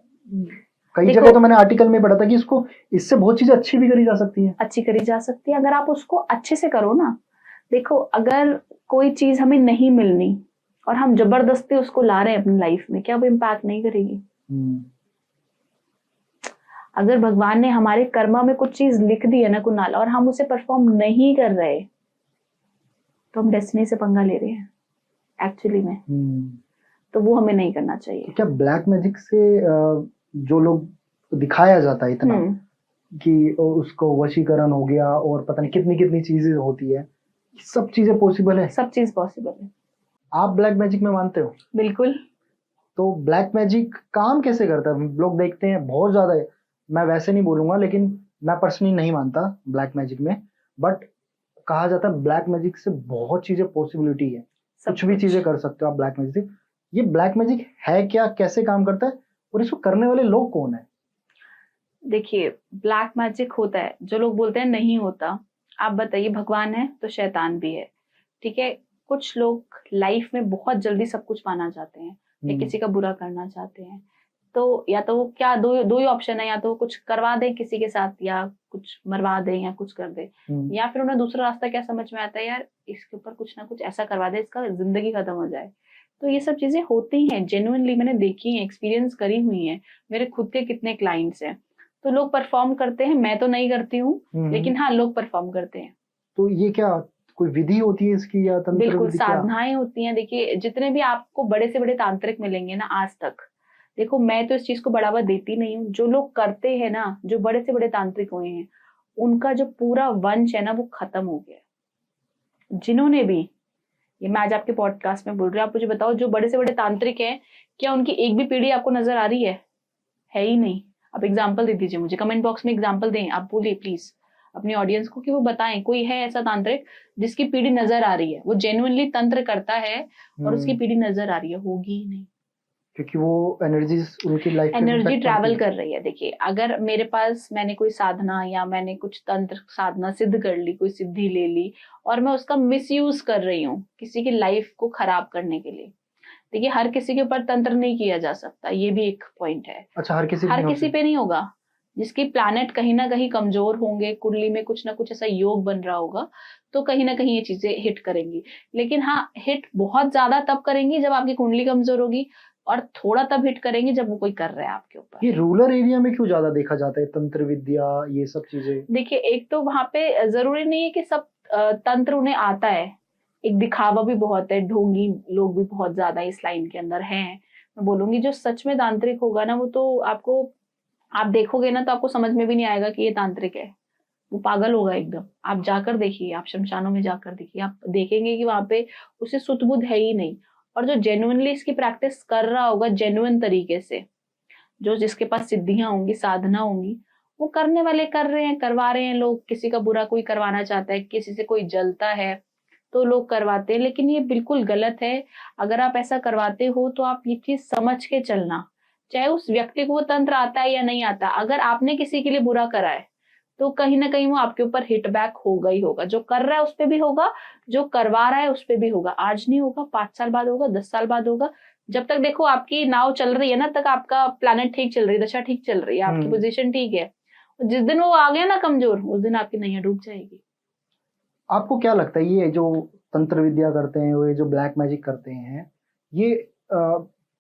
कई जगह तो मैंने आर्टिकल में पढ़ा था कि इससे बहुत चीजें अच्छी भी करी जा सकती है। अच्छी करी जा सकती है अगर आप उसको अच्छे से करो ना। देखो अगर कोई चीज हमें नहीं मिलनी और हम जबरदस्ती उसको ला रहे हैं अपनी लाइफ में, क्या वो इम्पैक्ट नहीं करेगी? अगर भगवान ने हमारे कर्मा में कुछ चीज लिख दी है ना कुणाल, और हम उसे परफॉर्म नहीं कर रहे, तो हम डेस्टिनी से पंगा ले रहे हैं एक्चुअली में। तो वो हमें नहीं करना चाहिए। तो क्या ब्लैक मैजिक से जो लोग दिखाया जाता है इतना कि उसको वशीकरण हो गया और पता नहीं कितनी कितनी चीजें होती है, सब चीजें पॉसिबल है? सब चीज पॉसिबल है। आप ब्लैक मैजिक में मानते हो? बिल्कुल। तो ब्लैक मैजिक काम कैसे करता है? लोग देखते हैं बहुत ज्यादा है, मैं वैसे नहीं बोलूंगा, लेकिन मैं पर्सनली नहीं मानता ब्लैक मैजिक में, बट कहा जाता है ब्लैक मैजिक से बहुत चीजें पॉसिबिलिटी है। कुछ भी चीजें कर सकते हो आप ब्लैक मैजिक। ये ब्लैक मैजिक है क्या, कैसे काम करता है और इसको करने वाले लोग कौन है? देखिए, ब्लैक मैजिक होता है, जो लोग बोलते हैं नहीं होता, आप बताइए, भगवान है तो शैतान भी है, ठीक है। कुछ लोग लाइफ में बहुत जल्दी सब कुछ पाना चाहते हैं या किसी का बुरा करना चाहते हैं, तो या तो वो क्या दो ही ऑप्शन है, या तो कुछ करवा दें किसी के साथ, या कुछ मरवा दें, या कुछ कर दें, या फिर उन्हें दूसरा रास्ता क्या समझ में आता है, यार इसके ऊपर कुछ ना कुछ ऐसा करवा दे इसका जिंदगी खत्म हो जाए। तो ये सब चीजें होती हैं, जेन्युइनली मैंने देखी है, एक्सपीरियंस करी हुई है, मेरे खुद के कितने क्लाइंट्स हैं। तो लोग परफॉर्म करते हैं, मैं तो नहीं करती हूँ, लेकिन हाँ लोग परफॉर्म करते हैं। तो ये क्या कोई विधि होती है इसकी या तंत्र बिल्कुल विधि क्या? साधनाएं होती हैं। देखिए, जितने भी आपको बड़े से बड़े तांत्रिक मिलेंगे ना आज तक, देखो मैं तो इस चीज को बढ़ावा देती नहीं हूँ, जो लोग करते हैं ना, जो बड़े से बड़े तांत्रिक हुए हैं, उनका जो पूरा वंश है ना वो खत्म हो गया। जिन्होंने भी, ये मैं आज आपके पॉडकास्ट में बोल रही हूँ, आप मुझे बताओ जो बड़े से बड़े तांत्रिक हैं, क्या उनकी एक भी पीढ़ी आपको नजर आ रही है ही नहीं। आप एग्जाम्पल दे दीजिए मुझे, कमेंट बॉक्स में एग्जाम्पल दें, आप बोलिए प्लीज अपनी ऑडियंस को कि वो बताएं कोई है ऐसा तांत्रिक जिसकी पीढ़ी नजर आ रही है, वो जेन्युइनली तंत्र करता है और उसकी पीढ़ी नजर आ रही है। होगी ही नहीं, क्योंकि वो एनर्जीज उनकी लाइफ में एनर्जी ट्रैवल कर रही है। देखिए, अगर मेरे पास मैंने कोई साधना या मैंने कुछ तंत्र साधना सिद्ध कर ली, कोई सिद्धि ले ली, और मैं उसका मिसयूज कर रही हूँ किसी की लाइफ को खराब करने के लिए, देखिए हर किसी के ऊपर तंत्र नहीं किया जा सकता, ये भी एक पॉइंट है। अच्छा, हर किसी पे नहीं होगा। जिसकी प्लैनेट कहीं ना कहीं कमजोर होंगे, कुंडली में कुछ ना कुछ ऐसा योग बन रहा होगा, तो कहीं ना कहीं ये चीजें हिट करेंगी। लेकिन हाँ, हिट बहुत ज्यादा तब करेंगी जब आपकी कुंडली कमजोर होगी, और थोड़ा तब हिट करेंगी जब वो कोई कर रहा है आपके ऊपर। ये रूरल एरिया में क्यों ज्यादा देखा जाता है तंत्र विद्या, ये सब चीजें? देखिए, एक तो वहां पे जरूरी नहीं है कि सब तंत्र उन्हें आता है, एक दिखावा भी बहुत है, ढोंगी लोग भी बहुत ज्यादा इस लाइन के अंदर हैं। मैं बोलूंगी जो सच में तांत्रिक होगा ना, वो तो आपको, आप देखोगे ना तो आपको समझ में भी नहीं आएगा कि ये तांत्रिक है, वो पागल होगा एकदम। आप जाकर देखिए, आप शमशानों में जाकर देखिए, आप देखेंगे कि वहां पे उसे सुध बुध है ही नहीं। और जो जेन्युइनली इसकी प्रैक्टिस कर रहा होगा जेन्युइन तरीके से, जो जिसके पास सिद्धियां होंगी, साधना होंगी, वो करने वाले कर रहे हैं, करवा रहे हैं। लोग किसी का बुरा कोई करवाना चाहता है, किसी से कोई जलता है तो लोग करवाते हैं, लेकिन ये बिल्कुल गलत है। अगर आप ऐसा करवाते हो तो आप ये चीज समझ के चलना, चाहे उस व्यक्ति को वो तंत्र आता है या नहीं आता, अगर आपने किसी के लिए बुरा करा है तो कहीं ना कहीं वो आपके ऊपर हिट बैक होगा ही होगा। जो कर रहा है उस पर भी होगा, जो करवा रहा है उस पर भी होगा। आज नहीं होगा, 5 साल बाद होगा, 10 साल बाद होगा। जब तक देखो आपकी नाव चल रही है ना, तक आपका प्लैनेट ठीक चल रही है, दशा ठीक चल रही है, आपकी पोजीशन ठीक है। जिस दिन वो आ गया ना कमजोर, उस दिन आपकी नैया डूब जाएगी। आपको क्या लगता है ये जो तंत्र विद्या करते हैं, ये जो ब्लैक मैजिक करते हैं, ये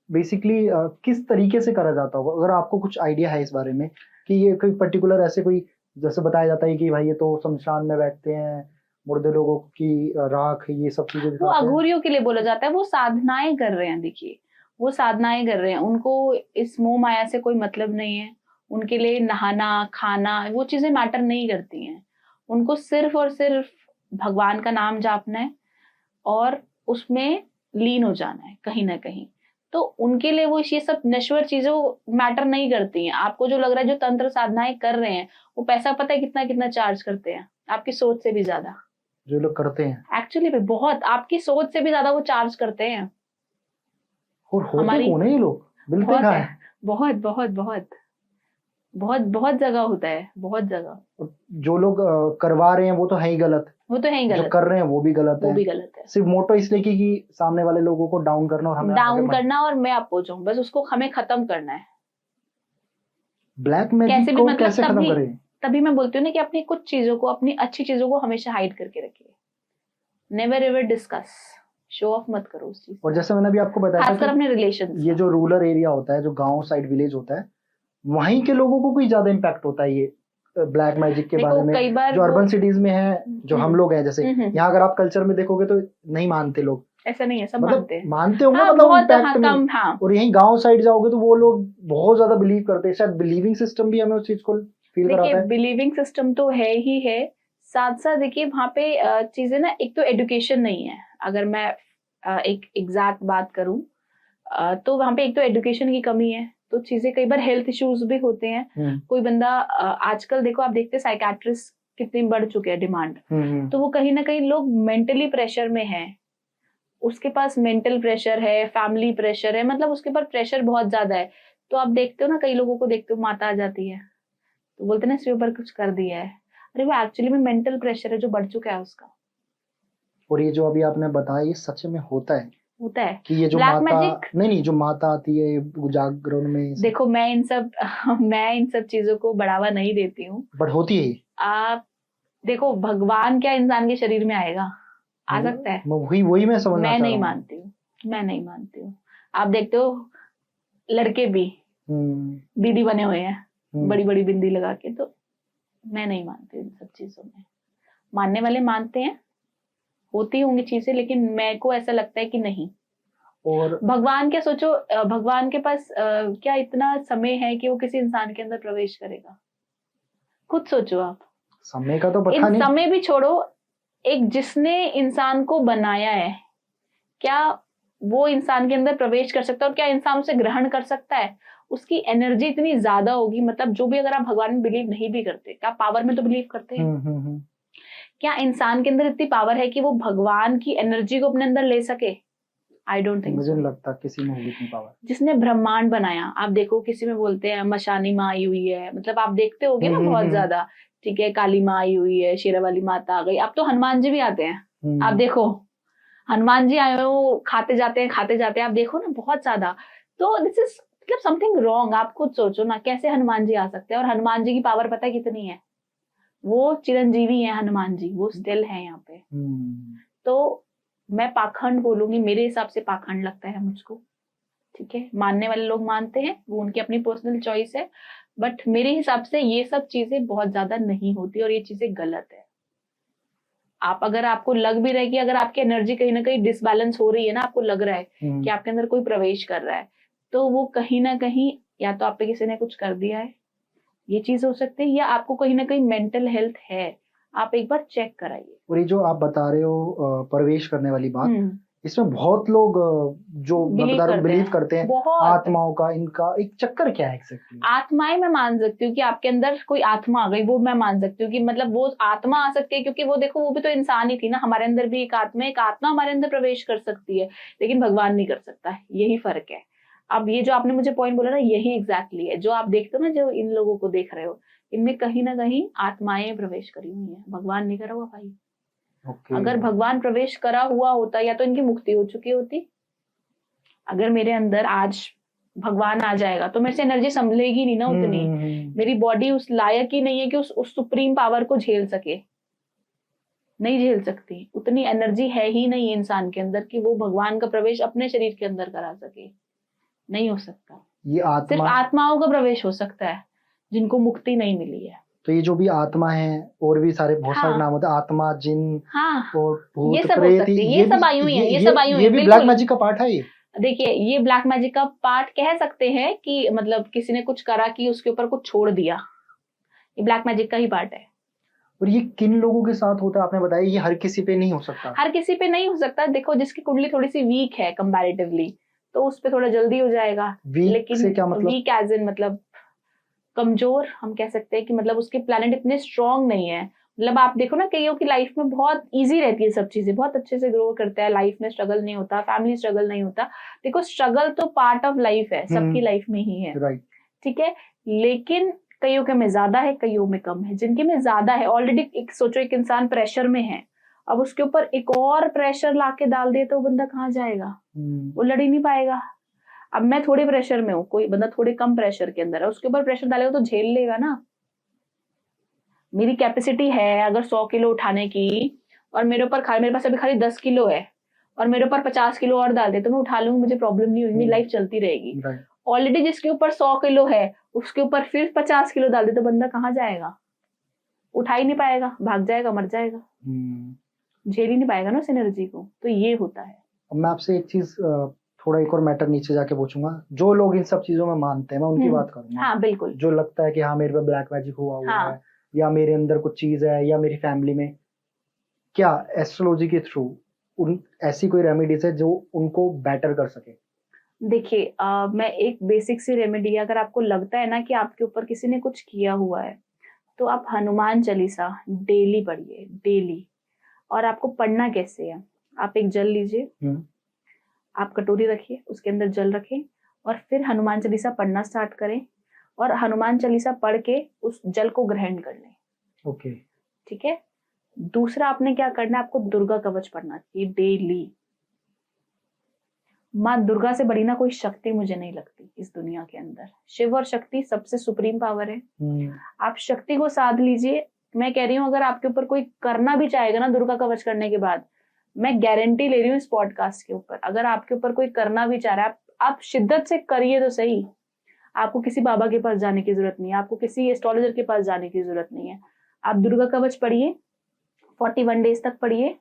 बेसिकली किस तरीके से करा जाता होगा? अगर आपको कुछ आइडिया है इस बारे में कि ये कोई पर्टिकुलर ऐसे कोई, जैसे बताया जाता है कि भाई ये तो शमशान में बैठते हैं, मुर्दे लोगों की राख, ये सब चीजें वो अघोरियों के लिए बोला जाता है, वो साधनाएं कर रहे हैं। देखिए, वो साधनाएं कर रहे हैं, उनको इस मोह माया से कोई मतलब नहीं है। उनके लिए नहाना, खाना, वो चीजें मैटर नहीं करती हैं। उनको सिर्फ और सिर्फ भगवान का नाम जापना है और उसमें लीन हो जाना है कहीं ना कहीं। तो उनके लिए वो ये सब नश्वर चीजें मैटर नहीं करती हैं। आपको जो लग रहा है जो तंत्र साधनाएं कर रहे हैं, वो पैसा पता है कितना कितना चार्ज करते हैं? आपकी सोच से भी ज्यादा जो लोग करते हैं, एक्चुअली भी बहुत, आपकी सोच से भी ज्यादा वो चार्ज करते हैं। और होते कौन है ये लोग, मिलते कहाँ है? बहुत बहुत बहुत बहुत बहुत जगह होता है, बहुत जगह। जो लोग करवा रहे हैं वो तो है ही गलत, वो तो है ही गलत, जो कर रहे हैं वो भी गलत है। वो भी गलत है। सिर्फ मोटो इसलिए कि सामने वाले लोगों को डाउन करना और हमें डाउन करना और मैं अपोज हूँ, बस उसको हमें खत्म करना है। ब्लैक मैजिक को कैसे खत्म करें? तभी मैं बोलती हूँ ना कि अपनी कुछ चीजों को, अपनी अच्छी चीजों को हमेशा हाइड करके रखिए। Never ever discuss, show off मत करो उस चीज। और जैसे मैंने अभी आपको बताया खासकर अपने रिलेशन, ये जो रूरल एरिया होता है, जो गांव साइड विलेज होता है, वहीं के लोगों को कोई ज्यादा इम्पैक्ट होता है ये ब्लैक मैजिक के बारे में। जो अर्बन सिटीज में है, जो हम लोग हैं, जैसे यहाँ अगर आप कल्चर में देखोगे तो नहीं मानते लोग। ऐसा नहीं है, सब मतलब मानते होंगे, हाँ, मतलब इम्पैक्ट नहीं। हाँ। और यहीं गांव साइड जाओगे तो वो लोग बहुत ज्यादा बिलीव करते हैं। शायद बिलीविंग सिस्टम भी हमें उस चीज को फील कराता है। बिलीविंग सिस्टम तो है ही है, साथ साथ देखिए वहां पे चीजें ना, एक तो एजुकेशन नहीं है। अगर मैं एक एग्जैक्ट बात करूं तो वहां पे एक तो एजुकेशन की कमी है, तो चीजें कई बार हेल्थ इश्यूज भी होते हैं। कोई बंदा आजकल देखो, आप देखते हैं साइकेट्रिस्ट कितने बढ़ चुके हैं डिमांड, तो वो कहीं ना कहीं लोग मेंटली प्रेशर में हैं, उसके पास मेंटल प्रेशर है, फैमिली प्रेशर है, मतलब उसके ऊपर प्रेशर बहुत ज्यादा है। तो आप देखते हो ना, कई लोगों को देखते हो माता आ जाती है तो बोलते हैं ना इसके ऊपर कुछ कर दिया है, अरे वो एक्चुअली में मेंटल प्रेशर है जो बढ़ चुका है उसका। और ये जो अभी आपने बताया ये सच में होता है होता है कि ये जो ब्लैक माता मैजिक। नहीं जो माता आती है जागरण में, देखो मैं इन सब चीजों को बढ़ावा नहीं देती हूँ। बट होती है। आप देखो, भगवान क्या इंसान के शरीर में आएगा? आ सकता है? वही मैं समझना मैं चाह नहीं रहा हूँ। मानती हूँ, मैं नहीं मानती हूँ। आप देखते हो लड़के भी दीदी बने हुए हैं बड़ी बड़ी बिंदी लगा के, तो मैं नहीं मानती इन सब चीजों में। मानने वाले मानते हैं, होती होंगी चीजें, लेकिन मेरे को ऐसा लगता है कि नहीं। और भगवान क्या सोचो, भगवान के पास क्या इतना समय है कि वो किसी इंसान के अंदर प्रवेश करेगा? खुद सोचो आप। समय का तो पता इन नहीं। समय भी छोड़ो, एक जिसने इंसान को बनाया है, क्या वो इंसान के अंदर प्रवेश कर सकता है? और क्या इंसान उसे ग्रहण कर सकता है? उसकी एनर्जी इतनी ज्यादा होगी, मतलब जो भी, अगर आप भगवान में बिलीव नहीं भी करते, क्या पावर में तो बिलीव करते हैं? क्या इंसान के अंदर इतनी पावर है कि वो भगवान की एनर्जी को अपने अंदर ले सके? आई डोंट थिंक मुझे सो। नहीं लगता किसी में होगी इतनी पावर। जिसने ब्रह्मांड बनाया, आप देखो किसी में बोलते हैं मशानी माँ आई हुई है, मतलब आप देखते होगे ना बहुत ज्यादा, ठीक है, काली माँ आई हुई है, शेरा वाली माता आ गई, अब तो हनुमान जी भी आते हैं। आप देखो हनुमान जी आए हुए, वो खाते जाते हैं खाते जाते हैं, आप देखो ना बहुत ज्यादा। तो दिस इज मतलब समथिंग रॉन्ग। आप खुद सोचो ना, कैसे हनुमान जी आ सकते हैं? और हनुमान जी की पावर पता है कितनी है? वो चिरंजीवी है हनुमान जी, वो स्टिल है यहाँ पे। तो मैं पाखंड बोलूंगी, मेरे हिसाब से पाखंड लगता है मुझको, ठीक है। मानने वाले लोग मानते हैं, वो उनकी अपनी पर्सनल चॉइस है, बट मेरे हिसाब से ये सब चीजें बहुत ज्यादा नहीं होती और ये चीजें गलत है। आप अगर आपको लग भी रहा है कि अगर आपकी एनर्जी कहीं ना कहीं डिसबैलेंस हो रही है ना, आपको लग रहा है कि आपके अंदर कोई प्रवेश कर रहा है, तो वो कहीं ना कहीं या तो आप पे किसी ने कुछ कर दिया है, ये चीज हो सकती है, या आपको कहीं ना कहीं मेंटल हेल्थ है, आप एक बार चेक कराइए। और ये जो आप बता रहे हो प्रवेश करने वाली बात, इसमें बहुत लोग जो मैं बता रहा हूँ बिलीव करते हैं आत्माओं का, इनका एक चक्कर क्या है एक्चुअली? आत्माएं मैं मान सकती हूँ कि आपके अंदर कोई आत्मा आ गई, वो मैं मान सकती हूँ कि मतलब वो आत्मा आ सकती है, क्योंकि वो देखो वो भी तो इंसान ही थी ना, हमारे अंदर भी एक आत्मा हमारे अंदर प्रवेश कर सकती है, लेकिन भगवान नहीं कर सकता है, यही फर्क है। अब ये जो आपने मुझे पॉइंट बोला ना, यही एग्जैक्टली है जो आप देखते हो ना, जो इन लोगों को देख रहे हो, इनमें कहीं ना कहीं आत्माएं प्रवेश करी हुई है, भगवान नहीं करा हुआ भाई। अगर भगवान प्रवेश करा हुआ होता, या तो इनकी मुक्ति हो चुकी होती। अगर मेरे अंदर आज भगवान आ जाएगा तो मेरे से एनर्जी संभलेगी नहीं ना उतनी, मेरी बॉडी उस लायक ही नहीं है कि उस सुप्रीम पावर को झेल सके, नहीं झेल सकती, उतनी एनर्जी है ही नहीं इंसान के अंदर कि वो भगवान का प्रवेश अपने शरीर के अंदर करा सके, नहीं हो सकता। ये सिर्फ आत्माओं का प्रवेश हो सकता है जिनको मुक्ति नहीं मिली है। तो ये जो भी आत्मा है, और भी सारे बहुत सारे नाम होते हैं, आत्मा, जिन, और भूत, ये सब हो प्रेत, सकती है, ये सब आई हुई है, ये सब आई हुई है। ये भी ब्लैक मैजिक का पार्ट है ये। देखिए, ये ब्लैक मैजिक का पार्ट कह सकते हैं कि मतलब किसी ने कुछ करा कि उसके ऊपर कुछ छोड़ दिया, ये ब्लैक मैजिक का ही पार्ट है। और ये किन लोगों के साथ होता है आपने बताया? ये हर किसी पे नहीं हो सकता। हर किसी पे नहीं हो सकता। देखो जिसकी कुंडली थोड़ी सी वीक है कंपैरेटिवली, तो उस पे थोड़ा जल्दी हो जाएगा। लेकिन से क्या मतलब? वीक एज इन मतलब कमजोर, हम कह सकते हैं कि मतलब उसके प्लैनेट इतने स्ट्रांग नहीं है। मतलब आप देखो ना, कईयों की लाइफ में बहुत इजी रहती है, सब चीजें बहुत अच्छे से ग्रो करता है, लाइफ में स्ट्रगल नहीं होता, फैमिली स्ट्रगल नहीं होता। देखो स्ट्रगल तो पार्ट ऑफ लाइफ है, सबकी लाइफ में ही है, राइट, ठीक है। लेकिन कईयों के में ज्यादा है, कईयों में कम है। जिनके में ज्यादा है, ऑलरेडी एक सोचो एक इंसान प्रेशर में है, अब उसके ऊपर एक और प्रेशर लाके डाल दे तो वो बंदा कहाँ जाएगा? वो लड़ ही नहीं पाएगा। अब मैं थोड़े प्रेशर में हूँ, कोई बंदा थोड़े कम प्रेशर के अंदर है, उसके ऊपर प्रेशर डालेगा तो झेल लेगा ना। मेरी कैपेसिटी है अगर 100 किलो उठाने की, और मेरे पास अभी खाली 10 किलो है, और मेरे ऊपर 50 किलो और डाल दे तो मैं उठा लूंगी, मुझे प्रॉब्लम नहीं होगी, मेरी लाइफ चलती रहेगी। ऑलरेडी जिसके ऊपर 100 किलो है, उसके ऊपर फिर 50 किलो डाल दे तो बंदा कहाँ जाएगा? उठा ही नहीं पाएगा, भाग जाएगा, मर जाएगा, झेल ही नहीं पाएगा ना उस एनर्जी को। तो ये होता है। अब मैं आपसे एक चीज थोड़ा एक और मैटर नीचे जाके पूछूंगा। जो लोग इन सब चीजों में मानते हैं, मैं उनकी बात करूंगा। हाँ बिल्कुल। जो लगता है कि हाँ मेरे पे ब्लैक मैजिक हुआ है, या मेरे अंदर कुछ चीज है, या मेरी फैमिली में, क्या एस्ट्रोलॉजी के थ्रू उन ऐसी कोई रेमेडीज है जो उनको बेटर कर सके? देखिए, मैं एक बेसिक सी रेमेडी, अगर आपको लगता है ना कि आपके ऊपर किसी ने कुछ किया हुआ है, तो आप हनुमान चालीसा डेली पढ़िए, डेली। और आपको पढ़ना कैसे है, आप एक जल लीजिए, आप कटोरी रखिए, उसके अंदर जल रखें और फिर हनुमान चालीसा पढ़ना स्टार्ट करें और हनुमान चालीसा पढ़ के उस जल को ग्रहण कर लें। ओके। ठीक है। दूसरा आपने क्या करना है, आपको दुर्गा कवच पढ़ना चाहिए डेली। माँ दुर्गा से बड़ी ना कोई शक्ति मुझे नहीं लगती इस दुनिया के अंदर। शिव और शक्ति सबसे सुप्रीम पावर है। आप शक्ति को साध लीजिए। मैं कह रही हूँ अगर आपके ऊपर कोई करना भी चाहेगा ना दुर्गा कवच करने के बाद, मैं गारंटी ले रही हूँ इस पॉडकास्ट के ऊपर, अगर आपके ऊपर कोई करना भी चाह रहा है, आप शिद्दत से करिए तो सही। आपको किसी बाबा के पास जाने की जरूरत नहीं है, आपको किसी एस्ट्रोलॉजर के पास जाने की जरूरत नहीं है। आप दुर्गा कवच पढ़िए, 41 डेज तक पढ़िए,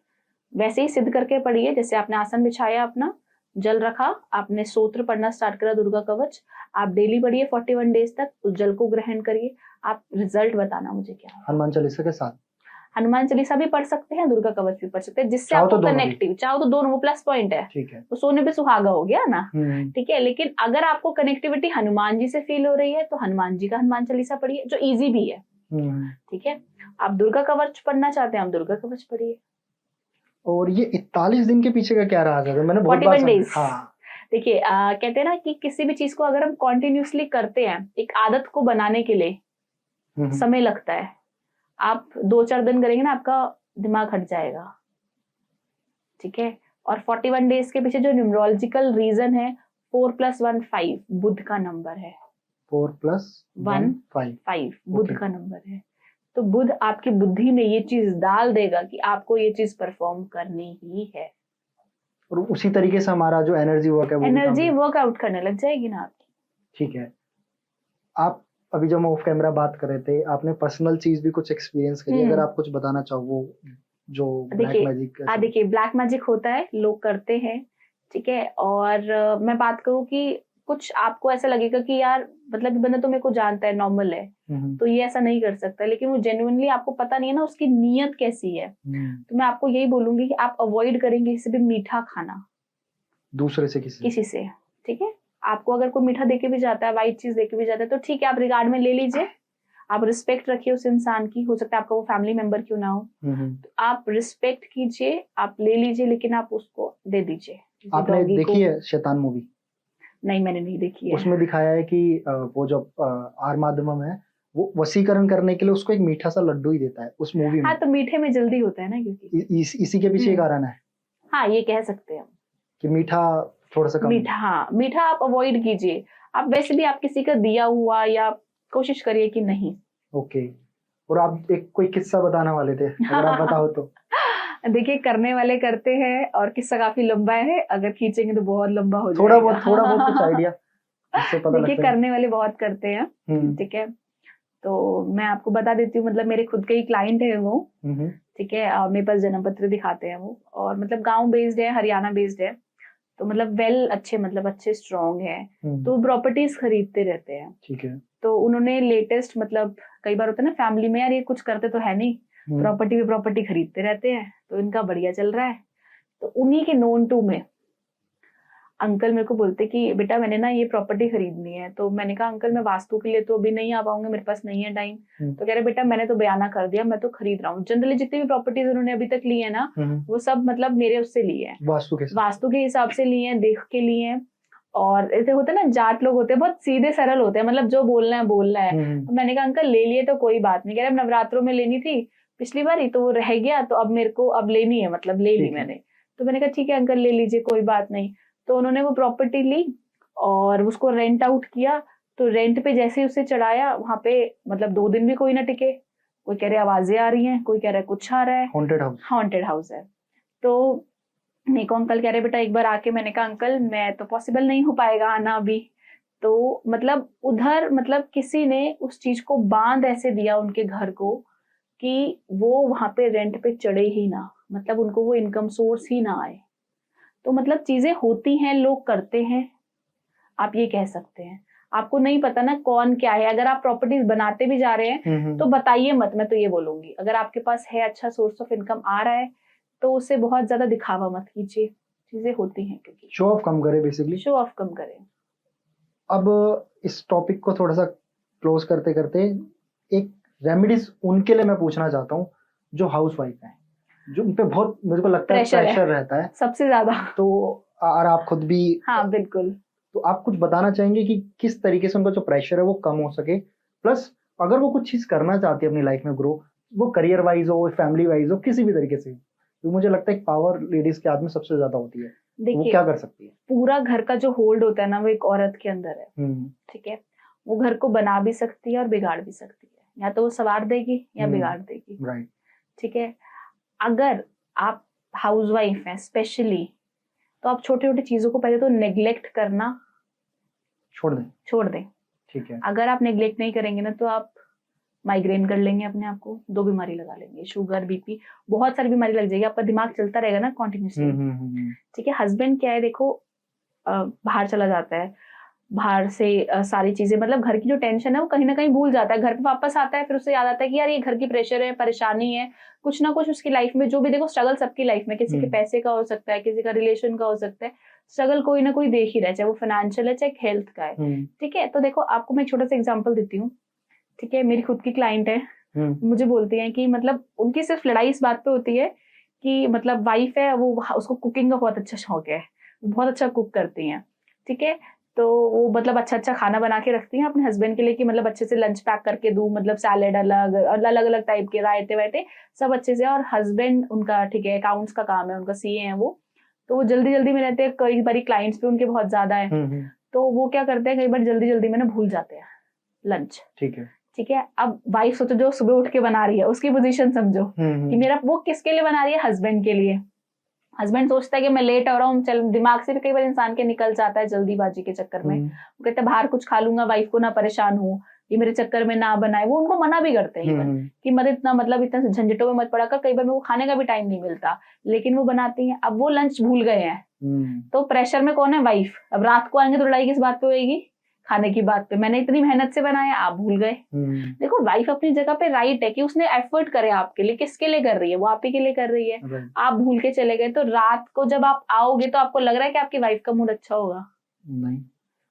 वैसे ही सिद्ध करके पढ़िए जैसे आपने आसन बिछाया, अपना जल रखा, आपने सूत्र पढ़ना स्टार्ट करा दुर्गा कवच, आप डेली पढ़िए 41 डेज तक, उस जल को ग्रहण करिए। आप रिजल्ट बताना मुझे क्या है। हनुमान चालीसा के साथ हनुमान चालीसा भी पढ़ सकते हैं, दुर्गा कवच भी पढ़ सकते हैं, जिससे आपको कनेक्टिव, चाहो तो दोनों, वो प्लस पॉइंट है। ठीक है। वो सोने पे सुहागा हो गया ना। ठीक है। लेकिन अगर आपको कनेक्टिविटी हनुमान जी से फील हो रही है तो हनुमान जी का हनुमान चालीसा पढ़िए, जो इजी भी है। ठीक है। आप दुर्गा कवच पढ़ना चाहते हैं, आप दुर्गा कवच पढ़िए। और ये 41 दिन के पीछे का क्या राज है? मैंने बहुत बार 41 डेज। हाँ। देखिए कहते हैं ना कि किसी भी चीज को अगर हम कॉन्टिन्यूसली करते हैं, एक आदत को बनाने के लिए समय लगता है। आप 2-4 दिन करेंगे ना, आपका दिमाग हट जाएगा। ठीक है। और 41 डेज के पीछे जो न्यूमरोलॉजिकल रीजन है, 4 + 1 5 बुध का नंबर है। 4 + 1 5 बुध का नंबर है। तो बुध आपकी बुद्धि में ये चीज डाल देगा कि आपको ये चीज परफॉर्म करनी ही है, और उसी तरीके से हमारा जो एनर्जी वर्क है वो एनर्जी वर्कआउट करने लग जाएगी ना आपकी। ठीक है। आप अभी जब हम ऑफ कैमरा बात कर रहे थे, आपने पर्सनल चीज भी कुछ एक्सपीरियंस करी, अगर आप कुछ बताना चाहो वो जो ब्लैक मैजिक। देखिए ब्लैक मैजिक होता है, लोग करते हैं। ठीक है। और मैं बात करूं कि कुछ आपको ऐसा लगेगा कि यार मतलब बंदा तो मेरे को जानता है, नॉर्मल है, तो ये ऐसा नहीं कर सकता, लेकिन वो जेन्युइनली आपको पता नहीं है ना उसकी नीयत कैसी है। तो मैं आपको यही बोलूंगी कि आप अवॉइड करेंगे किसी भी मीठा खाना दूसरे से, किसी से। ठीक है। आपको अगर कोई मीठा देके भी जाता है, व्हाइट चीज देके भी जाता है, तो ठीक है, आप रिगार्ड में ले लीजिए, आप रिस्पेक्ट रखिए उस इंसान की, हो सकता है आपका वो फैमिली मेंबर क्यों ना हो, तो आप रिस्पेक्ट कीजिए, आप ले लीजिए, लेकिन आप उसको दे दीजिए। आपने देखी है शैतान मूवी? नहीं, मैंने नहीं देखी है। उसमें दिखाया है कि वो जो आर माधवम है, वो वशीकरण करने के लिए उसको एक मीठा सा लड्डू ही देता है उस मूवी में। हाँ, तो मीठे में जल्दी होता है ना, क्योंकि इसी के पीछे कारण है। हाँ, ये कह सकते हैं कि मीठा थोड़ा सा कम। मीठा, हाँ, मीठा आप अवॉइड कीजिए। आप वैसे भी आप किसी का दिया हुआ या कोशिश करिए कि नहीं। ओके। और आप एक कोई किस्सा बताने वाले थे, अगर आप बताओ तो। देखिए करने वाले करते हैं, और किस्सा काफी लंबा है, अगर खींचेंगे तो बहुत लंबा हो थोड़ा जाएगा। थोड़ा बहुत कुछ आइडिया इससे पता लगता है। देखिए करने वाले बहुत करते हैं। ठीक है। तो मैं आपको बता देती हूँ, मतलब मेरे खुद के ही क्लाइंट है वो। ठीक है। मेरे पास जन्म पत्र दिखाते हैं वो, और मतलब गांव बेस्ड है, हरियाणा बेस्ड है, तो मतलब अच्छे स्ट्रॉन्ग है, तो प्रॉपर्टीज खरीदते रहते हैं। ठीक है। तो उन्होंने लेटेस्ट, मतलब कई बार होता है ना फैमिली में, यार ये कुछ करते तो है नहीं, प्रॉपर्टी खरीदते रहते हैं, तो इनका बढ़िया चल रहा है। तो उन्हीं के नोन टू में अंकल मेरे को बोलते कि बेटा मैंने ना ये प्रॉपर्टी खरीदनी है। तो मैंने कहा अंकल मैं वास्तु के लिए तो अभी नहीं आ पाऊंगा, मेरे पास नहीं है टाइम। तो कह रहे बेटा मैंने तो बयाना कर दिया, मैं तो खरीद रहा हूँ। जनरली जितनी भी प्रॉपर्टीज उन्होंने अभी तक ली है ना, वो सब मतलब मेरे उससे लिए है, वास्तु के हिसाब से लिए हैं, देख के लिए हैं। और ऐसे होते ना जाट लोग होते हैं, बहुत सीधे सरल होते हैं, मतलब जो बोलना है बोलना है। तो मैंने कहा अंकल ले लिए तो कोई बात नहीं। कह रहे नवरात्रों में लेनी थी पिछली बार ही, तो वो रह गया, तो अब मेरे को अब लेनी है, मतलब ले ली मैंने। तो मैंने कहा ठीक है अंकल ले लीजिए, कोई बात नहीं। तो उन्होंने वो प्रॉपर्टी ली और उसको रेंट आउट किया। तो रेंट पे जैसे ही उसे चढ़ाया, वहां पे मतलब 2 दिन भी कोई ना टिके। कोई कह रहे आवाजें आ रही हैं, कोई कह रहा है कुछ आ रहा है, हॉन्टेड हाउस है। तो मेरे को अंकल कह रहे बेटा एक बार आके। मैंने कहा अंकल मैं तो पॉसिबल नहीं हो पाएगा आना अभी। तो मतलब उधर मतलब किसी ने उस चीज को बांध ऐसे दिया उनके घर को कि वो वहां पे रेंट पे चढ़े ही ना, मतलब उनको वो इनकम सोर्स ही ना आए। तो मतलब चीजें होती हैं, लोग करते हैं, आप ये कह सकते हैं। आपको नहीं पता ना कौन क्या है। अगर आप प्रॉपर्टीज बनाते भी जा रहे हैं तो बताइए मत, मैं तो ये बोलूंगी। अगर आपके पास है अच्छा सोर्स ऑफ इनकम आ रहा है तो उसे बहुत ज्यादा दिखावा मत कीजिए, चीजें होती हैं, क्योंकि शो ऑफ कम करे, बेसिकली शो ऑफ कम करे। अब इस टॉपिक को थोड़ा सा क्लोज करते करते एक रेमेडीज उनके लिए मैं पूछना चाहता हूँ जो हाउस वाइफ है, जो उन पे बहुत मुझे को लगता है प्रेशर रहता है सबसे ज्यादा। तो और आप खुद भी, हाँ बिल्कुल। तो आप कुछ बताना चाहेंगे कि किस तरीके से उनका जो प्रेशर है वो कम हो सके, प्लस अगर वो कुछ चीज करना चाहती है अपनी लाइफ में ग्रो, वो करियर वाइज हो, फैमिली वाइज हो, किसी भी तरीके से, तो मुझे लगता है पावर लेडीज के हाथ में सबसे ज्यादा होती है। वो देखिए, क्या कर सकती है? पूरा घर का जो होल्ड होता है ना, वो एक औरत के अंदर है। ठीक है, वो घर को बना भी सकती है और बिगाड़ भी सकती है, या तो वो संवार देगी या बिगाड़ देगी। राइट। ठीक है, अगर आप हाउसवाइफ हैं स्पेशली, तो आप छोटी छोटी चीजों को पहले तो नेग्लेक्ट करना छोड़ दें। ठीक है। अगर आप नेग्लेक्ट नहीं करेंगे ना, तो आप माइग्रेन कर लेंगे, अपने आप को 2 बीमारी लगा लेंगे, शुगर, बीपी, बहुत सारी बीमारी लग जाएगी, आपका दिमाग चलता रहेगा ना कॉन्टिन्यूसली। ठीक है, हस्बैंड क्या है, देखो बाहर चला जाता है, बाहर से सारी चीजें, मतलब घर की जो टेंशन है वो कहीं ना कहीं भूल जाता है, घर पे वापस आता है, फिर उसे याद आता है कि यार ये घर की प्रेशर है, परेशानी है, कुछ ना कुछ उसकी लाइफ में, जो भी देखो स्ट्रगल सबकी लाइफ में, किसी के पैसे का हो सकता है, किसी का रिलेशन का हो सकता है, स्ट्रगल कोई ना कोई देख ही रहा है, चाहे वो फाइनेंशियल है, चाहे हेल्थ का है। ठीक है, तो देखो आपको मैं एक छोटा सा एग्जाम्पल देती हूँ। ठीक है, मेरी खुद की क्लाइंट है, मुझे बोलती है कि मतलब उनकी सिर्फ लड़ाई इस बात पे होती है कि मतलब वाइफ है, वो उसको कुकिंग का बहुत अच्छा शौक है, बहुत अच्छा कुक करती हैं। ठीक है, तो वो मतलब अच्छा अच्छा खाना बना के रखती हैं अपने हस्बैंड के लिए, कि मतलब अच्छे से लंच पैक करके दूं, मतलब सैलेड अलग अलग अलग टाइप के, रायते वायते सब अच्छे से। और हस्बैंड उनका, ठीक है, अकाउंट्स का काम है, उनका सीए है वो, तो वो जल्दी जल्दी में रहते हैं, कई बार क्लाइंट्स भी उनके बहुत ज्यादा है, तो वो क्या करते हैं, कई बार जल्दी जल्दी में ना भूल जाते हैं लंच। ठीक है, अब वाइफ सोचो जो सुबह उठ के बना रही है, उसकी पोजीशन समझो कि मेरा वो किसके लिए बना रही है, हस्बैंड के लिए। हस्बैंड सोचता है कि मैं लेट हो रहा हूँ, चल, दिमाग से भी कई बार इंसान के निकल जाता है जल्दीबाजी के चक्कर में, वो कहते हैं बाहर कुछ खा लूंगा, वाइफ को ना परेशान हूँ, ये मेरे चक्कर में ना बनाए, वो उनको मना भी करते हैं कि मत इतना, मतलब इतना झंझटों में मत पड़ा कर, कई बार मेरे को खाने का भी टाइम नहीं मिलता, लेकिन वो बनाती है। अब वो लंच भूल गए हैं, तो प्रेशर में कौन है, वाइफ। अब रात को आएंगे तो लड़ाई किस बात पे होगी, खाने की बात पे, मैंने इतनी मेहनत से बनाया, आप भूल गए। देखो वाइफ अपनी जगह पे राइट है कि उसने एफर्ट करे आपके लिए, किसके लिए कर रही है, वो आप ही के लिए कर रही है। आप भूल के चले गए, तो रात को जब आप आओगे तो आपको लग रहा है कि आपकी वाइफ का मूड अच्छा होगा? नहीं,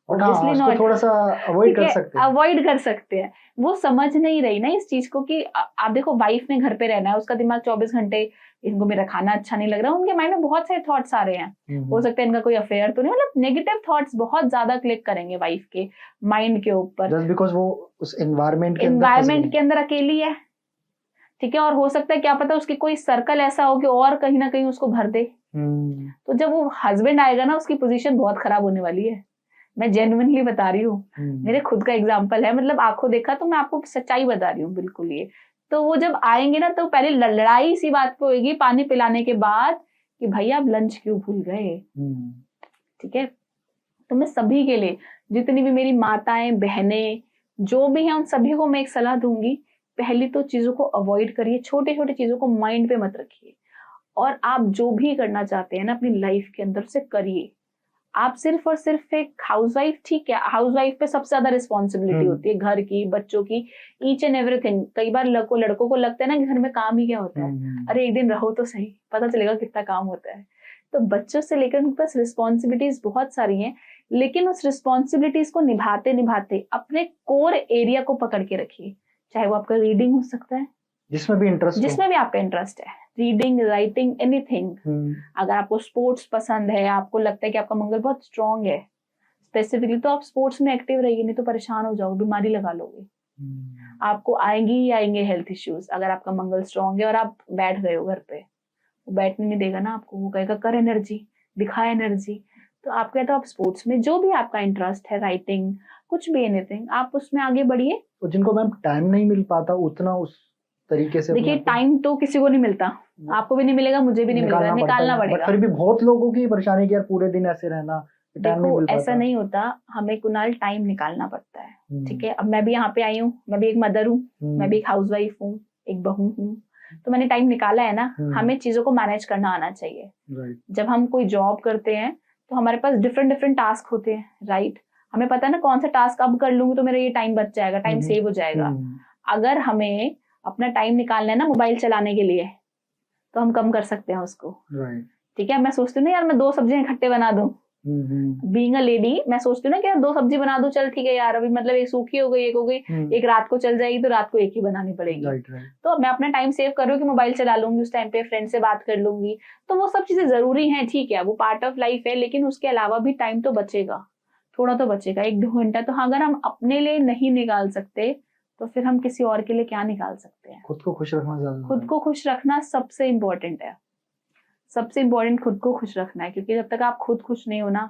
ऑब्वियसली नॉट। थोड़ा सा अवॉइड कर सकते हैं। वो समझ नहीं रही ना इस चीज को कि आप देखो, वाइफ ने घर पे रहना है, उसका दिमाग 24 घंटे, इनको मेरा खाना अच्छा नहीं लग रहा, उनके माइंड में बहुत सारे थॉट्स आ रहे हैं, हो सकता है इनका कोई अफेयर तो नहीं, मतलब नेगेटिव थॉट्स बहुत ज्यादा क्लिक करेंगे वाइफ के माइंड के ऊपर, जस्ट बिकॉज वो उस एनवायरमेंट के अंदर अकेली है। ठीक है, और हो सकता है क्या पता उसकी कोई सर्कल ऐसा हो कि और कहीं ना कहीं उसको भर दे। तो जब वो हस्बैंड आएगा ना, उसकी पोजीशन बहुत खराब होने वाली है। मैं जेन्युइनली बता रही हूँ, मेरे खुद का एग्जाम्पल है, मतलब आंखों देखा, तो मैं आपको सच्चाई बता रही हूँ बिल्कुल। ये तो वो जब आएंगे ना, तो पहले लड़ाई सी बात पे होगी पानी पिलाने के बाद कि भैया आप लंच क्यों भूल गए। ठीक है, तो मैं सभी के लिए, जितनी भी मेरी माताएं, बहनें, जो भी है, उन सभी को मैं एक सलाह दूंगी, पहली तो चीजों को अवॉइड करिए, छोटे छोटे चीजों को माइंड पे मत रखिए, और आप जो भी करना चाहते हैं ना अपनी लाइफ के अंदर से करिए। आप सिर्फ और सिर्फ एक हाउसवाइफ, ठीक है, हाउसवाइफ पे सबसे ज्यादा रिस्पॉन्सिबिलिटी होती है, घर की, बच्चों की, ईच एंड एवरीथिंग। कई बार लड़कों को लगता है ना कि घर में काम ही क्या होता है, अरे एक दिन रहो तो सही, पता चलेगा कितना काम होता है। तो बच्चों से लेकर उनके पास रिस्पॉन्सिबिलिटीज बहुत सारी हैं, लेकिन उस रिस्पॉन्सिबिलिटीज को निभाते निभाते अपने कोर एरिया को पकड़ के रखिए, चाहे वो आपका रीडिंग हो सकता है, जिसमें भी आपका इंटरेस्ट है, रीडिंग, राइटिंग, एनीथिंग। अगर आपको स्पोर्ट्स पसंद है, आपको लगता है कि आपका मंगल बहुत स्ट्रांग है स्पेसिफिकली, तो आप स्पोर्ट्स में एक्टिव रहिए, नहीं तो परेशान हो जाओगे, बीमारी लगा लोगे। आपको आएंगे ही आएंगे हेल्थ इश्यूज, अगर आपका मंगल स्ट्रांग है और आप बैठ गए हो घर पे, वो बैठने नहीं देगा ना आपको, वो कहेगा कर एनर्जी, दिखा एनर्जी। तो आप कहते हो आप स्पोर्ट्स में, जो भी आपका इंटरेस्ट है, राइटिंग, कुछ भी, एनीथिंग, आप उसमें आगे बढ़िए। जिनको मैम टाइम नहीं मिल पाता उतना उस तरीके से, देखिए टाइम तो किसी को नहीं मिलता, आपको भी नहीं मिलेगा, मुझे भी नहीं मिलेगा, निकालना पड़ेगा। फिर भी बहुत लोगों की परेशानी कि यार पूरे दिन ऐसे रहना, टाइम नहीं मिल पाता। ऐसा नहीं होता, हमें कुणाल टाइम निकालना पड़ता है। ठीक है, अब मैं भी यहाँ पे आई हूँ, मैं भी एक मदर हूँ, मैं भी एक हाउसवाइफ हूँ, एक बहू हूँ, तो मैंने टाइम निकाला है ना। हमें चीजों को मैनेज करना आना चाहिए। जब हम कोई जॉब करते हैं तो हमारे पास डिफरेंट डिफरेंट टास्क होते हैं, राइट। हमें पता है ना कौन सा टास्क अब कर लूंगी तो मेरा ये टाइम बच जाएगा, टाइम सेव हो जाएगा। अगर हमें अपना टाइम निकालना है ना मोबाइल चलाने के लिए, तो हम कम कर सकते हैं उसको। ठीक है, मैं सोचती हूँ ना यार मैं 2 सब्जियां इकट्ठे बना दूं, बीइंग अ लेडी मैं सोचती हूँ ना कि यार 2 सब्जी बना दूं, चल ठीक है यार, अभी मतलब एक सूखी हो गई, एक हो गई, एक रात को चल जाएगी, तो रात को एक ही बनानी पड़ेगी। तो मैं अपना टाइम सेव कर रही हूँ कि मोबाइल चला लूंगी, उस टाइम पे फ्रेंड से बात कर लूंगी। तो वो सब चीजें जरूरी हैं, ठीक है, वो पार्ट ऑफ लाइफ है, लेकिन उसके अलावा भी टाइम तो बचेगा, थोड़ा तो बचेगा, 1-2 घंटा। तो हाँ, अगर हम अपने लिए नहीं निकाल सकते तो फिर हम किसी और के लिए क्या निकाल सकते हैं। खुद को खुश रखना ज्यादा, खुद को खुश रखना सबसे इम्पोर्टेंट है, सबसे इम्पोर्टेंट खुद को खुश रखना है। क्योंकि जब तक आप खुद खुश नहीं हो ना,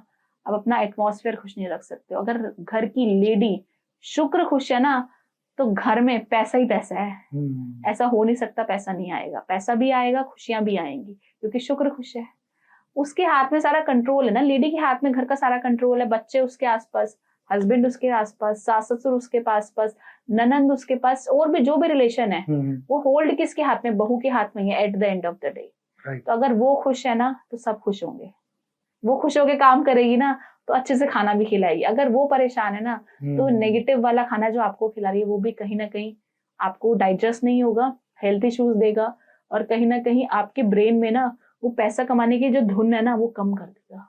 आप अपना एटमॉस्फेयर खुश नहीं रख सकते। अगर घर की लेडी शुक्र खुश है ना, तो घर में पैसा ही पैसा है। ऐसा हो नहीं सकता पैसा नहीं आएगा, पैसा भी आएगा, खुशियां भी आएंगी, क्योंकि शुक्र खुश है। उसके हाथ में सारा कंट्रोल है ना, लेडी के हाथ में घर का सारा कंट्रोल है। बच्चे उसके आसपास, हस्बैंड उसके आसपास, सास ससुर उसके पास, ननंद उसके पास, और भी जो भी रिलेशन है, वो होल्ड किसके हाथ में, बहू के हाथ में है at the end of the day. तो अगर वो खुश है ना, तो सब खुश होंगे। वो खुश होके काम करेगी ना, तो अच्छे से खाना भी खिलाएगी। अगर वो परेशान है ना, तो नेगेटिव वाला खाना जो आपको खिला रही है, वो भी कहीं ना कहीं आपको डाइजेस्ट नहीं होगा, हेल्थ इश्यूज देगा, और कहीं ना कहीं आपके ब्रेन में ना वो पैसा कमाने की जो धुन है ना, वो कम कर देगा।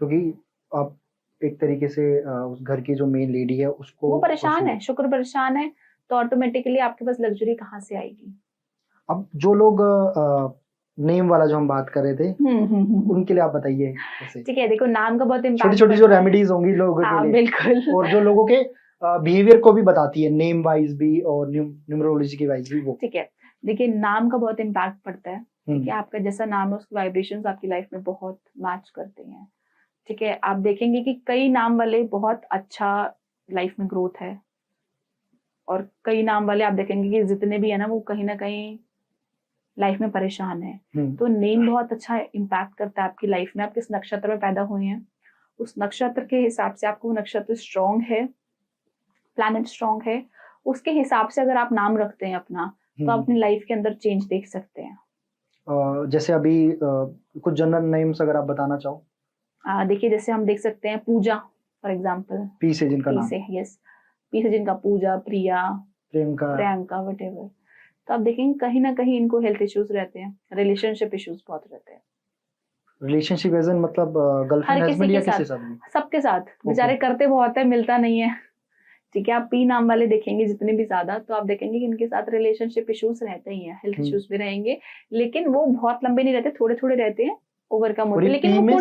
क्योंकि आप एक तरीके से उस घर की जो मेन लेडी है उसको, वो परेशान है, शुक्र परेशान है, तो ऑटोमेटिकली आपके पास लग्जरी कहाँ से आएगी। अब जो लोग नेम वाला जो हम बात कर रहे थे, उनके लिए आप बताइए कैसे। ठीक है, देखो नाम का बहुत इम्पैक्ट, छोटी छोटी जो रेमेडीज होंगी लोगों के लिए, बिल्कुल, और जो लोगों के बिहेवियर को भी बताती है, नेम वाइज भी और न्यूमरोलॉजी की वाइज भी। वो ठीक है, देखिए नाम का बहुत इम्पैक्ट पड़ता है। ठीक है, आपका जैसा नाम है उसके वाइब्रेशंस आपकी लाइफ में बहुत मैच करते हैं। ठीक है, आप देखेंगे कि कई नाम वाले बहुत अच्छा लाइफ में ग्रोथ है, और कई नाम वाले आप देखेंगे कि जितने भी है ना, वो कहीं ना कहीं लाइफ में परेशान है। तो नेम बहुत अच्छा इम्पैक्ट करता है आपकी लाइफ में। आप किस नक्षत्र में पैदा हुए हैं, उस नक्षत्र के हिसाब से आपको वो नक्षत्र स्ट्रॉन्ग है, प्लैनेट स्ट्रॉन्ग है, उसके हिसाब से अगर आप नाम रखते हैं अपना, तो आप अपनी लाइफ के अंदर चेंज देख सकते हैं। जैसे अभी कुछ जनरल नेम्स अगर आप बताना चाहो। देखिए, जैसे हम देख सकते हैं पूजा फॉर एग्जांपल, पी से जिनका नाम, यस, पी से जिनका, पूजा, प्रिया, प्रियंका व्हाटएवर। तो आप देखेंगे कहीं ना कहीं इनको हेल्थ इश्यूज रहते हैं, रिलेशनशिप इश्यूज बहुत रहते हैं। रिलेशनशिप एज इन मतलब गर्लफ्रेंड हस्बैंड या किसी साथ भी? सबके साथ, बेचारे करते बहुत है, मिलता नहीं है। ठीक है, आप पी नाम वाले देखेंगे जितने भी ज्यादा, तो आप देखेंगे कि इनके साथ रिलेशनशिप इश्यूज रहते ही हैं, हेल्थ इश्यूज भी रहेंगे, लेकिन वो बहुत लंबे नहीं रहते, थोड़े थोड़े रहते हैं, ओवरकम होते हैं। लेकिन वो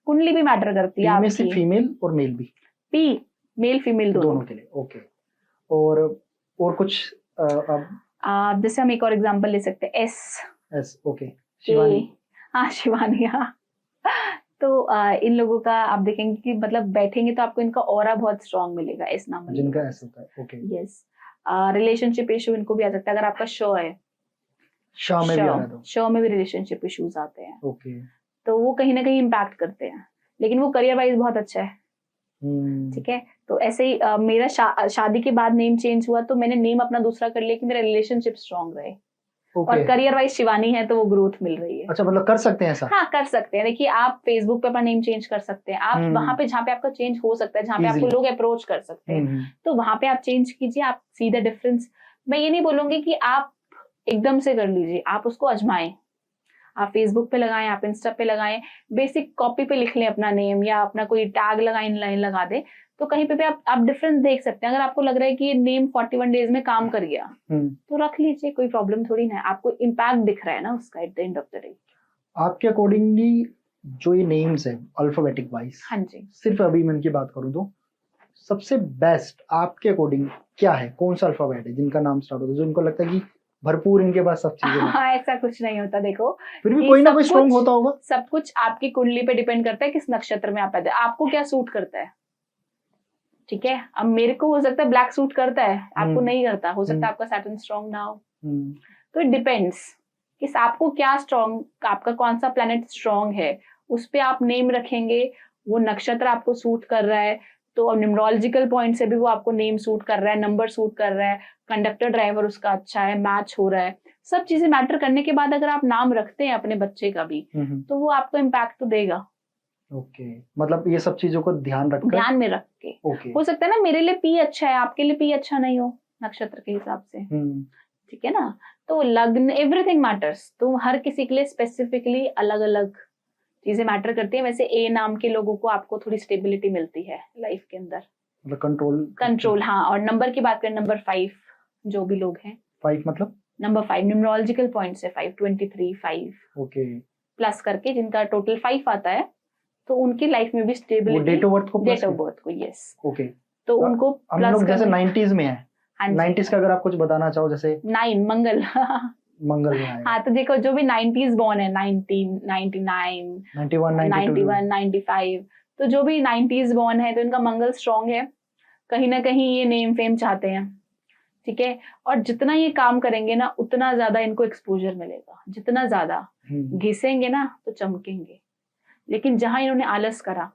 कुंडली भी मैटर करती है आपकी, फीमेल और मेल भी, पी मेल फीमेल दोनों के लिए। ओके, और कुछ जैसे हम एक और एग्जांपल ले सकते हैं, एस। ओके, शिवानी। हाँ, शिवानी, हाँ। तो इन लोगों का आप देखेंगे कि मतलब बैठेंगे तो आपको इनका ऑरा बहुत स्ट्रांग मिलेगा, इस नाम में जिनका एस होता है। Okay, yes. रिलेशनशिप इशू इनको भी आ सकता है। अगर आपका श है, श में भी रिलेशनशिप इश्यूज आते हैं। ओके, तो वो कहीं ना कहीं इम्पैक्ट करते हैं, लेकिन वो करियर वाइज बहुत अच्छा है। ठीक है, तो ऐसे ही मेरा शादी के बाद नेम चेंज हुआ, तो मैंने नेम अपना दूसरा कर लिया कि मेरा रिलेशनशिप स्ट्रांग रहे। और करियर वाइज शिवानी है, तो वो ग्रोथ मिल रही है। अच्छा, मतलब कर सकते हैं ऐसा? हाँ, कर सकते हैं। देखिए, आप फेसबुक पे अपना नेम चेंज कर सकते हैं, आप वहां पे जहाँ पे आपका चेंज हो सकता है, जहाँ पे आपको लोग अप्रोच कर सकते हैं, तो वहां पे आप चेंज कीजिए, आप सी द डिफरेंस। मैं ये नहीं बोलूंगी कि आप एकदम से कर लीजिए, आप उसको आजमाएं। आप फेसबुक पे लगाएं, आप इंस्टा पे लगाएं, बेसिक कॉपी पे लिख लें अपना नेम, या अपना कोई टैग लगाएं, लाइन लगा दे, तो कहीं पे भी आप डिफरेंस देख सकते हैं। अगर आपको लग रहा है कि ये नेम 41 डेज में काम कर गया, तो रख लीजिए, कोई प्रॉब्लम थोड़ी ना है। आपको इम्पैक्ट दिख रहा है ना उसका at the end of the day. आपके अकॉर्डिंगली जो ये नेम्स है अल्फाबेटिक वाइज, हाँ जी, सिर्फ अभी मैं इनकी बात करूं तो सबसे बेस्ट आपके अकॉर्डिंग क्या है? कौन सा अल्फाबेट है जिनका नाम स्टार्ट होता है, जो उनको लगता है कि भरपूर इनके पास सब चीजें हैं? ऐसा कुछ नहीं होता। देखो, फिर भी कोई ना कोई स्ट्रॉन्ग होता होगा। सब कुछ आपकी कुंडली पे डिपेंड करता है, किस नक्षत्र में आप पैदा, आपको क्या सूट करता है। ठीक है, अब मेरे को हो सकता है ब्लैक सूट करता है, आपको नहीं करता, हो सकता है आपका सैटर्न स्ट्रॉन्ग ना हो। तो इट डिपेंड्स कि आपको क्या स्ट्रॉन्ग, आपका कौन सा प्लैनेट स्ट्रॉन्ग है, उस पे आप नेम रखेंगे। वो नक्षत्र आपको सूट कर रहा है, तो न्यूमरोलॉजिकल पॉइंट से भी वो आपको नेम सूट कर रहा है, नंबर सूट कर रहा है, कंडक्टर ड्राइवर उसका अच्छा है, मैच हो रहा है, सब चीजें मैटर करने के बाद अगर आप नाम रखते हैं अपने बच्चे का भी, तो वो आपको इम्पैक्ट तो देगा। ओके, मतलब ये सब चीजों को ध्यान में रख के हो सकता है ना, मेरे लिए पी अच्छा है, आपके लिए पी अच्छा नहीं हो, नक्षत्र के हिसाब से। ठीक है ना, तो लग्न, एवरीथिंग मैटर्स। तो हर किसी के लिए स्पेसिफिकली अलग अलग चीजें मैटर करती है। वैसे ए नाम के लोगों को आपको थोड़ी स्टेबिलिटी मिलती है लाइफ के अंदर, मतलब कंट्रोल। हाँ, और नंबर की बात करें, नंबर 5 जो भी लोग हैं, 5 मतलब नंबर 5 न्यूमरोलॉजिकल पॉइंट से 5, 23, 5 ओके, प्लस करके जिनका टोटल 5 आता है, तो उनकी लाइफ में भी वो स्टेबिलिटी, डेट ऑफ बर्थ को डेट ऑफ बर्थ को, यस। ओके, तो उनको हम प्लस लोग जैसे 90s में है, हाँ जी, 90s का अगर आप कुछ बताना चाहो, जैसे 9 मंगल मंगल में आएगा। हाँ, तो देखो जो भी 90s बॉर्न है, 1999 91 91 95, तो जो भी 90s बॉर्न है तो इनका मंगल स्ट्रांग है, कहीं ना कहीं ये नेम फेम चाहते हैं, ठीक है। और जितना ये काम करेंगे ना उतना ज्यादा इनको एक्सपोजर मिलेगा, जितना ज्यादा घिसेंगे ना तो चमकेंगे। लेकिन जहां इन्होंने आलस करा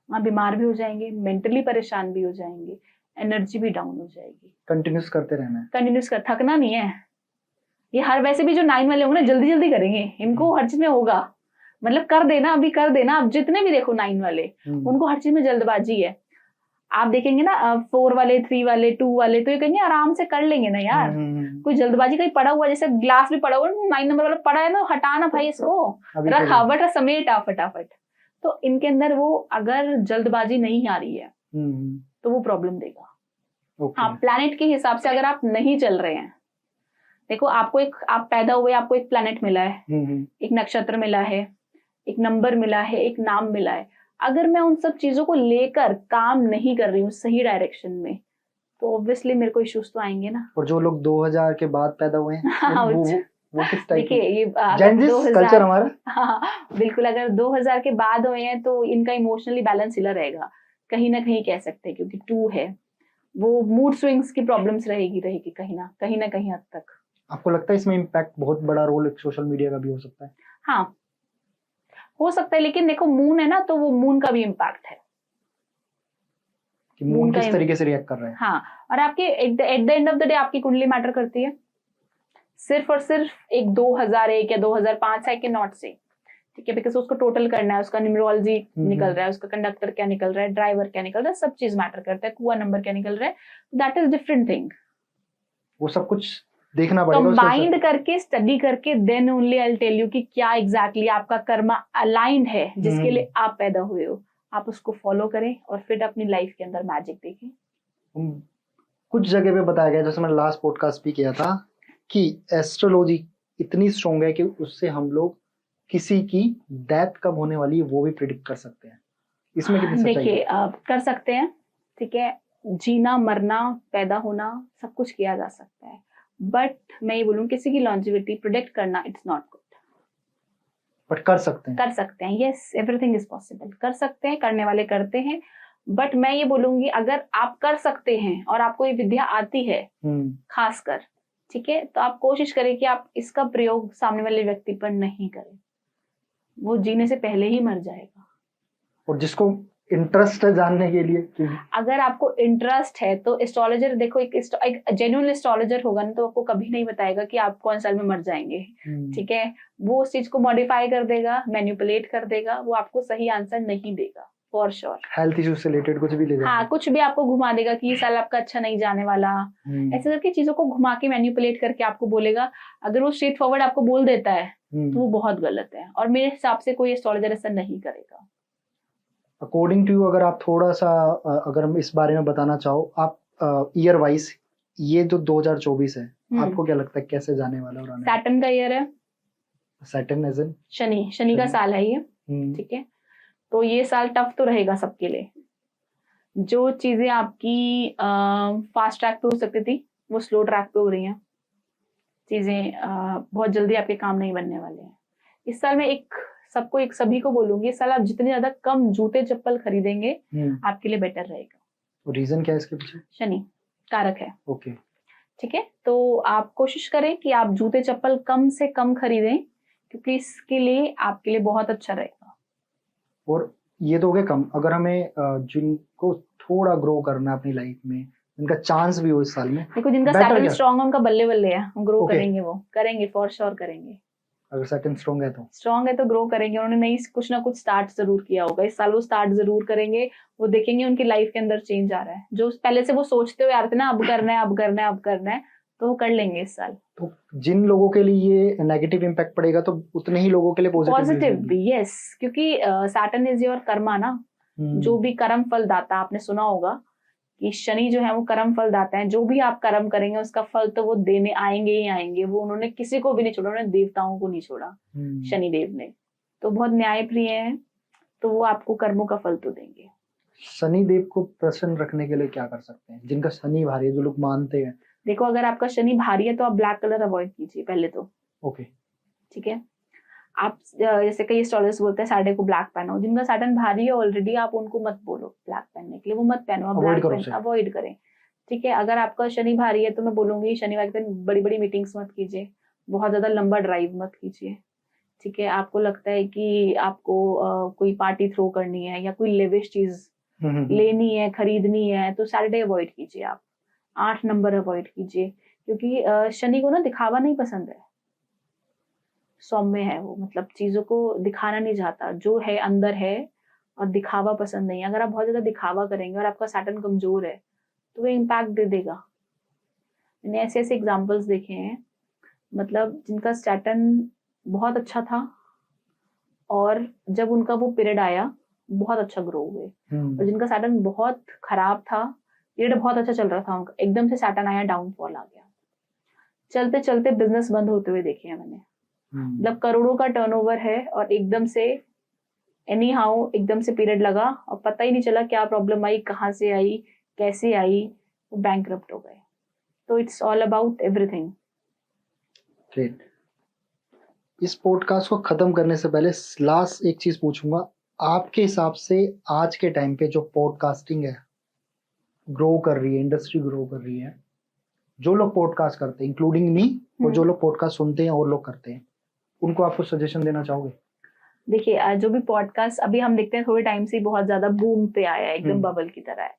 वहां बीमार भी हो जाएंगे, मेंटली परेशान भी हो जाएंगे, एनर्जी भी डाउन हो जाएगी। कंटिन्यूस करते रहना है, कंटिन्यूस कर, थकना नहीं है। ये हर, वैसे भी जो 9 वाले होंगे ना जल्दी जल्दी करेंगे, इनको हर चीज में होगा, मतलब कर देना अभी कर देना। अब जितने भी देखो 9 वाले, उनको हर चीज में जल्दबाजी है। आप देखेंगे ना 4 वाले, 3 वाले, 2 वाले, तो ये कहेंगे आराम से कर लेंगे ना यार, कोई जल्दबाजी कहीं पड़ा हुआ, जैसे ग्लास भी पड़ा हुआ 9 नंबर वाला पड़ा है ना, हटाना भाई इसको, रखा बटा समेटा फटाफट। तो इनके अंदर वो अगर जल्दबाजी नहीं आ रही है तो वो प्रॉब्लम देगा। हाँ, प्लैनेट के हिसाब से अगर आप नहीं चल रहे हैं, देखो आपको एक, आप पैदा हुए आपको एक प्लैनेट मिला है, एक नक्षत्र मिला है, एक नंबर मिला है, एक नाम मिला है। अगर मैं उन सब चीजों को लेकर काम नहीं कर रही हूँ सही डायरेक्शन में, तो ऑब्वियसली मेरे को इश्यूज तो आएंगे ना। और जो लोग 2000 के बाद पैदा हुए हैं वो किस टाइप देखिए ये कल्चर हमारा, हाँ बिल्कुल, अगर 2000 के बाद हुए हैं तो इनका इमोशनली बैलेंस हिला रहेगा कहीं ना कहीं, कह सकते हैं, क्योंकि 2 है, वो मूड स्विंग्स की प्रॉब्लम्स रहेगी कहीं ना कहीं हद तक। आपको लगता है इसमें इम्पैक्ट बहुत बड़ा रोल सोशल मीडिया का भी हो सकता है? हाँ हो सकता है, लेकिन देखो मून है ना, तो वो मून का भी इम्पैक्ट है कि मून किस तरीके से रिएक्ट कर रहे हैं। हाँ, और आपके at the end of the day आपकी कुंडली मैटर करती है, सिर्फ और सिर्फ एक 2001 या 2005 है कि नॉट से, ठीक है, बिकॉज उसको टोटल करना है, उसका न्यूमरोलॉजी निकल रहा है, उसका कंडक्टर क्या निकल रहा है, ड्राइवर क्या निकल रहा है, सब चीज मैटर करता है, कुआ नंबर क्या निकल रहा है, दैट इज डिफरेंट थिंग। वो सब कुछ देखना पड़ेगा, कंबाइंड करके स्टडी करके then only I will tell you कि क्या एग्जैक्टली आपका कर्मा अलाइंड है, जिसके लिए आप पैदा हुए हो, आप उसको फॉलो करें और फिर अपनी लाइफ के अंदर मैजिक देखें। कुछ जगह पे बताया गया, जैसे मैंने लास्ट पॉडकास्ट भी किया था, कि एस्ट्रोलॉजी इतनी स्ट्रॉन्ग है कि उससे हम लोग किसी की डेथ कब होने वाली है वो भी प्रिडिक्ट कर सकते हैं। इसमें कितनी सच्चाई है? देखिए कर सकते हैं, ठीक है, जीना मरना पैदा होना सब कुछ किया जा सकता है, बट मैं ये बोलूँ किसी की लॉन्जिविटी प्रिडिक्ट करना इट्स नॉट गुड। बट कर सकते हैं, यस, एवरीथिंग इज पॉसिबल, कर सकते हैं, करने वाले करते हैं। बट मैं ये बोलूंगी अगर आप कर सकते हैं और आपको ये विद्या आती है खासकर, ठीक है, तो आप कोशिश करें कि आप इसका प्रयोग सामने वाले व्यक्ति पर नहीं करें, वो जीने से पहले ही मर जाएगा। और जिसको इंटरेस्ट है जानने के लिए, अगर आपको इंटरेस्ट है तो एस्ट्रोलॉजर, देखो एक जेन्युइन एस्ट्रोलॉजर होगा ना तो आपको कभी नहीं बताएगा कि आप कौन साल में मर जाएंगे, ठीक है, वो उस चीज को मॉडिफाई कर देगा, मैनिपुलेट कर देगा, वो आपको सही आंसर नहीं देगा फॉर श्योर। हेल्थ इश्यूज से रिलेटेड कुछ भी ले जाएगा, हाँ, कुछ भी आपको घुमा देगा कि ये साल आपका अच्छा नहीं जाने वाला, ऐसे करके चीजों को घुमा के मैनिपुलेट करके आपको बोलेगा। अगर वो स्ट्रेट फॉरवर्ड आपको बोल देता है तो वो बहुत गलत है, और मेरे हिसाब से कोई एस्ट्रोलॉजर ऐसा नहीं करेगा। अकॉर्डिंग टू यू, अगर आप थोड़ा सा अगर हम इस बारे में बताना चाहो, आप ईयर वाइज ये जो 2024 है आपको क्या लगता है कैसे जाने वाला है? सैटर्न का ईयर है, सैटर्न एज इन शनि का साल है ये, ठीक है, तो ये साल टफ तो रहेगा सबके लिए। जो चीजें आपकी फास्ट ट्रैक पे हो सकती थी वो स्लो ट्रैक पे हो रही हैं, चीजें बहुत जल्दी आपके काम नहीं बनने वाले हैं इस साल। में सभी को बोलूंगी, इस साल आप जितने ज्यादा कम जूते चप्पल खरीदेंगे आपके लिए बेटर रहेगा। रीजन क्या है इसके पीछे? शनि कारक है, ओके, ठीक है, तो आप कोशिश करें कि आप जूते चप्पल कम से कम खरीदें, क्योंकि इसके लिए आपके लिए बहुत अच्छा रहेगा। और ये तो हो गया कम, अगर हमें जिनको थोड़ा ग्रो करना है अपनी लाइफ में, जिनका चांस भी हो इस साल में, देखो जिनका सैटर्न स्ट्रांग है उनका बल्ले बल्ले है, ग्रो करेंगे, वो करेंगे फॉर श्योर करेंगे। अगर सैटर्न स्ट्रांग है तो ग्रो करेंगे, उन्होंने नई कुछ ना कुछ स्टार्ट जरूर किया होगा इस साल, वो स्टार्ट जरूर करेंगे, वो देखेंगे उनकी लाइफ के अंदर चेंज आ रहा है। जो पहले से वो सोचते हुए आ रहे थे ना अब करना है अब करना है अब करना है, तो वो कर लेंगे इस साल। तो जिन लोगों के लिए ये नेगेटिव इम्पैक्ट पड़ेगा तो उतने ही लोगों के लिए पॉजिटिव भी, यस, क्योंकि सैटर्न इज योर कर्मा ना, जो भी कर्म फल दाता, आपने सुना होगा कि शनि जो है वो कर्म फल दाता है। जो भी आप कर्म करेंगे उसका फल तो वो देने आएंगे ही आएंगे। वो उन्होंने किसी को भी नहीं छोड़ा, उन्होंने देवताओं को नहीं छोड़ा, शनि देव ने। तो बहुत न्याय प्रिय है, तो वो आपको कर्मों का फल तो देंगे। शनि देव को प्रसन्न रखने के लिए क्या कर सकते हैं जिनका शनि भारी है, जो लोग मानते हैं? देखो, अगर आपका शनि भारी है तो आप ब्लैक कलर अवॉइड कीजिए पहले तो। ओके, ठीक है। आप जैसे कई एस्ट्रोलॉजर्स बोलते हैं सैटर्डे को ब्लैक पहनो, जिनका सैटर्न भारी है ऑलरेडी, आप उनको मत बोलो ब्लैक पहनने के लिए, वो मत पहनो, आप ब्लैक अवॉइड करें। ठीक है। अगर आपका शनि भारी है तो मैं बोलूंगी शनिवार के दिन बड़ी बड़ी मीटिंग्स मत कीजिए, बहुत ज्यादा लंबा ड्राइव मत कीजिए। ठीक है। आपको लगता है कि आपको कोई पार्टी थ्रो करनी है या कोई लेविश चीज लेनी है, खरीदनी है, तो सैटरडे अवॉइड कीजिए। आप 8 नंबर अवॉइड कीजिए, क्योंकि शनि को ना दिखावा नहीं पसंद है, सौम्य है वो, मतलब चीजों को दिखाना नहीं चाहता, जो है अंदर है, और दिखावा पसंद नहीं है। अगर आप बहुत ज्यादा दिखावा करेंगे और आपका सैटर्न कमजोर है तो वो इम्पैक्ट दे देगा। मैंने ऐसे ऐसे एग्जाम्पल्स देखे हैं, मतलब जिनका सैटर्न बहुत अच्छा था और जब उनका वो पीरियड आया बहुत अच्छा ग्रो हुए, और जिनका सैटर्न बहुत खराब था, पीरियड बहुत अच्छा चल रहा था उनका, एकदम से सैटर्न आया, डाउनफॉल आ गया। चलते चलते बिजनेस बंद होते हुए देखे हैं मैंने। मतलब करोड़ों का टर्नओवर है और एकदम से एनी हाउ एकदम से पीरियड लगा और पता ही नहीं चला क्या प्रॉब्लम आई, कहाँ से आई, कैसे आई, वो बैंकरप्ट हो गए। तो it's all about everything. Great. इस पॉडकास्ट को खत्म करने से पहले लास्ट एक चीज पूछूंगा, आपके हिसाब से आज के टाइम पे जो पॉडकास्टिंग है ग्रो कर रही है, इंडस्ट्री ग्रो कर रही है, जो लोग पॉडकास्ट करते हैं इंक्लूडिंग मी, और जो लोग पॉडकास्ट सुनते हैं और लोग करते हैं, उनको आपको सजेशन देना चाहोगे? देखिए, जो भी पॉडकास्ट अभी हम देखते हैं थोड़े टाइम से बहुत ज्यादा बूम पे आया है, एकदम बबल की तरह है।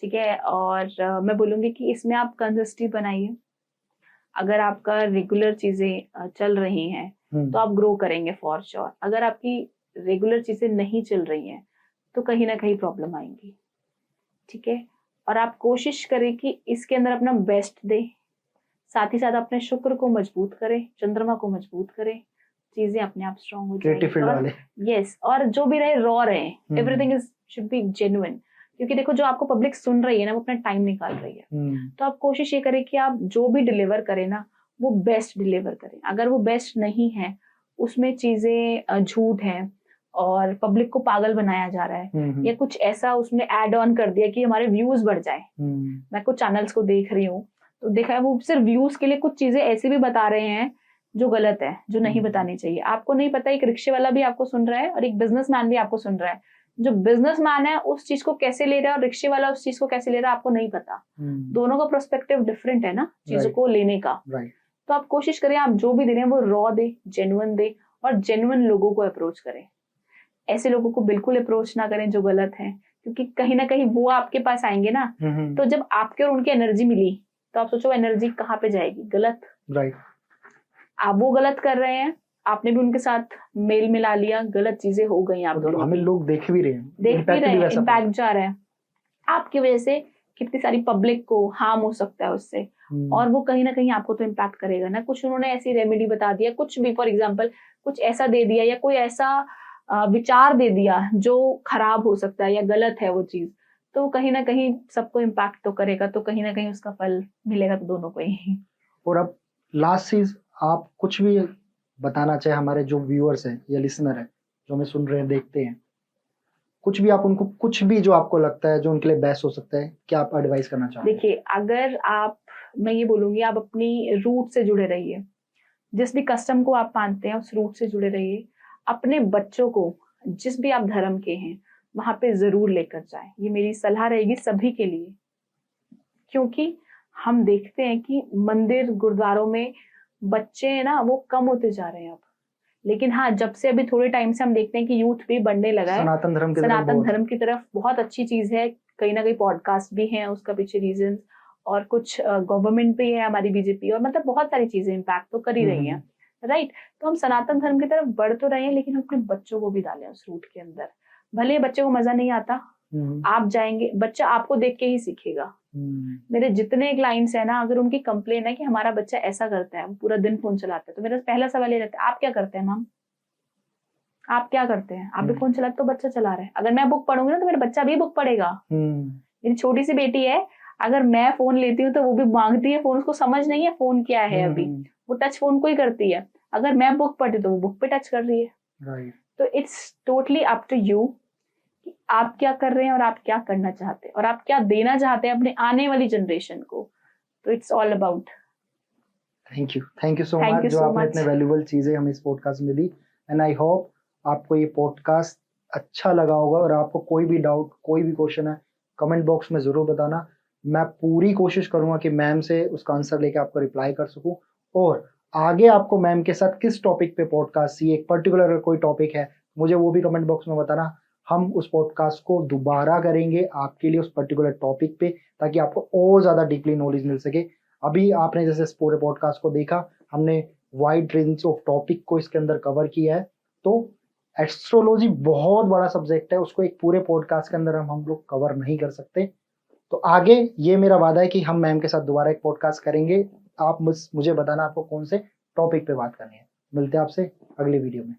ठीक है। और मैं बोलूंगी कि इसमें आप कंसिस्टेंसी बनाइए। अगर आपका रेगुलर चीजें चल रही हैं तो आप ग्रो करेंगे फॉर श्योर। अगर आपकी रेगुलर चीजें नहीं चल रही हैं तो कहीं ना कहीं प्रॉब्लम आएंगी। ठीक है। और आप कोशिश करें कि इसके अंदर अपना बेस्ट दे, साथ ही साथ अपने शुक्र को मजबूत करें, चंद्रमा को मजबूत करें, चीजें अपने आप स्ट्रॉन्ग हो जाएंगी। यस, और जो भी रहे रॉ रहे, everything is should be genuine. क्योंकि देखो, जो आपको पब्लिक सुन रही है ना, वो अपना टाइम निकाल रही है। तो आप कोशिश ये करें कि आप जो भी डिलीवर करें ना, वो बेस्ट डिलीवर करें। अगर वो बेस्ट नहीं है, उसमें चीजें झूठ है और पब्लिक को पागल बनाया जा रहा है, या कुछ ऐसा उसने ऐड ऑन कर दिया कि हमारे व्यूज बढ़ जाए। मैं कुछ चैनल्स को देख रही हूँ तो देखा है वो सिर्फ व्यूज के लिए कुछ चीजें ऐसी भी बता रहे हैं जो गलत है, जो नहीं बतानी चाहिए। आपको नहीं पता, एक रिक्शे वाला भी आपको सुन रहा है और एक बिजनेसमैन भी आपको सुन रहा है। जो बिजनेसमैन है उस चीज को कैसे ले रहा है और रिक्शे वाला उस चीज को कैसे ले रहा है, आपको नहीं पता। दोनों का पर्सपेक्टिव डिफरेंट है ना चीजों को लेने का। तो आप कोशिश करें, आप जो भी दे रहे हैं वो रॉ दे, जेन्युइन दे, और जेन्युइन लोगों को अप्रोच करें। ऐसे लोगों को बिल्कुल अप्रोच ना करें जो गलत है, क्योंकि कहीं ना कहीं वो आपके पास आएंगे ना, तो जब आपके और उनकी एनर्जी मिली तो आप सोचो एनर्जी कहाँ पे जाएगी? गलत। आप वो गलत कर रहे हैं, आपने भी उनके साथ मेल मिला लिया, गलत चीजें हो गई आप दोनों। हमें लोग देख भी रहे हैं, इम्पैक्ट जा रहा है आपकी वजह से। कितनी सारी पब्लिक को हार्म हो सकता है उससे, और वो कहीं ना कहीं आपको तो इम्पैक्ट करेगा ना। कुछ उन्होंने ऐसी रेमेडी बता दिया, कुछ भी, फॉर एग्जाम्पल कुछ ऐसा दे दिया या कोई ऐसा विचार दे दिया जो खराब हो सकता है या गलत है वो चीज, तो कहीं ना कहीं सबको इम्पैक्ट तो करेगा, तो कहीं ना कहीं उसका फल मिलेगा तो दोनों को ही। और अब लास्ट चीज, आप कुछ भी बताना चाहे हमारे जो व्यूअर्स हैं या लिसनर है जो हमें सुन रहे हैं, देखते हैं, कुछ भी आप उनको, कुछ भी जो आपको लगता है जो उनके लिए बेस्ट हो सकता है, क्या आप एडवाइस करना चाहोगे? देखिए, अगर आप, मैं ये बोलूंगी, आप अपनी रूट से जुड़े रहिए। जिस भी कस्टम को आप मानते हैं उस रूट से जुड़े रहिए। अपने बच्चों को जिस भी आप धर्म के हैं वहां पे जरूर लेकर जाएं। ये मेरी सलाह रहेगी सभी के लिए, क्योंकि हम देखते हैं कि मंदिर गुरुद्वारों में बच्चे हैं ना, वो कम होते जा रहे हैं अब। लेकिन हाँ, जब से अभी थोड़े टाइम से हम देखते हैं कि यूथ भी बढ़ने लगा है सनातन धर्म की तरफ। बहुत अच्छी चीज है, कहीं ना कहीं पॉडकास्ट भी है उसका पीछे रीजन, और कुछ गवर्नमेंट भी है हमारी बीजेपी, और मतलब बहुत सारी चीजें इम्पैक्ट तो कर ही रही हैं, राइट। तो हम सनातन धर्म की तरफ बढ़ तो रहे हैं, लेकिन हम अपने बच्चों को भी डालें उस रूट के अंदर। भले बच्चे को मजा नहीं आता, आप जाएंगे, बच्चा आपको देख के ही सीखेगा। मेरे जितने क्लाइंट्स है ना, अगर उनकी कंप्लेन है कि हमारा बच्चा ऐसा करता है, पूरा दिन फोन चलाता है, तो मेरा पहला सवाल ये रहता है, आप क्या करते हैं मैम? आप क्या करते हैं? आप भी फोन चलाते, तो बच्चा चला रहा है। अगर मैं बुक पढ़ूंगी ना, तो मेरा बच्चा भी बुक पढ़ेगा। मेरी छोटी सी बेटी है, अगर मैं फोन लेती हूँ तो वो भी मांगती है फोन, उसको समझ नहीं है फोन क्या है अभी, वो टच फोन को ही करती है। अगर मैं बुक पढ़ती तो वो बुक पे टच कर रही है। तो it's totally up to you कि आप क्या कर रहे हैं और आप क्या करना चाहते हैं और आप क्या देना चाहते हैं अपने आने वाली जनरेशन को। तो it's all about. Thank you so much जो आपने इतने वैल्यूबल चीजें हमें इस पॉडकास्ट में दी। एंड आई होप आपको ये पॉडकास्ट अच्छा लगा होगा, और आपको कोई भी डाउट, कोई भी क्वेश्चन है, कमेंट बॉक्स में जरूर बताना। मैं पूरी कोशिश करूंगा कि मैम से उसका आंसर लेके आपको रिप्लाई कर सकूं, और आगे आपको मैम के साथ किस टॉपिक पे पॉडकास्ट चाहिए, एक पर्टिकुलर कोई टॉपिक है, मुझे वो भी कमेंट बॉक्स में बताना। हम उस पॉडकास्ट को दोबारा करेंगे आपके लिए उस पर्टिकुलर टॉपिक पे, ताकि आपको और ज्यादा डीपली नॉलेज मिल सके। अभी आपने जैसे इस पूरे पॉडकास्ट को देखा, हमने वाइड रेंज ऑफ टॉपिक को इसके अंदर कवर किया है। तो एस्ट्रोलॉजी बहुत बड़ा सब्जेक्ट है, उसको एक पूरे पॉडकास्ट के अंदर हम लोग कवर नहीं कर सकते। तो आगे ये मेरा वादा है कि हम मैम के साथ दोबारा एक पॉडकास्ट करेंगे। आप मुझे बताना आपको कौन से टॉपिक पे बात करनी है। मिलते हैं आपसे अगली वीडियो में।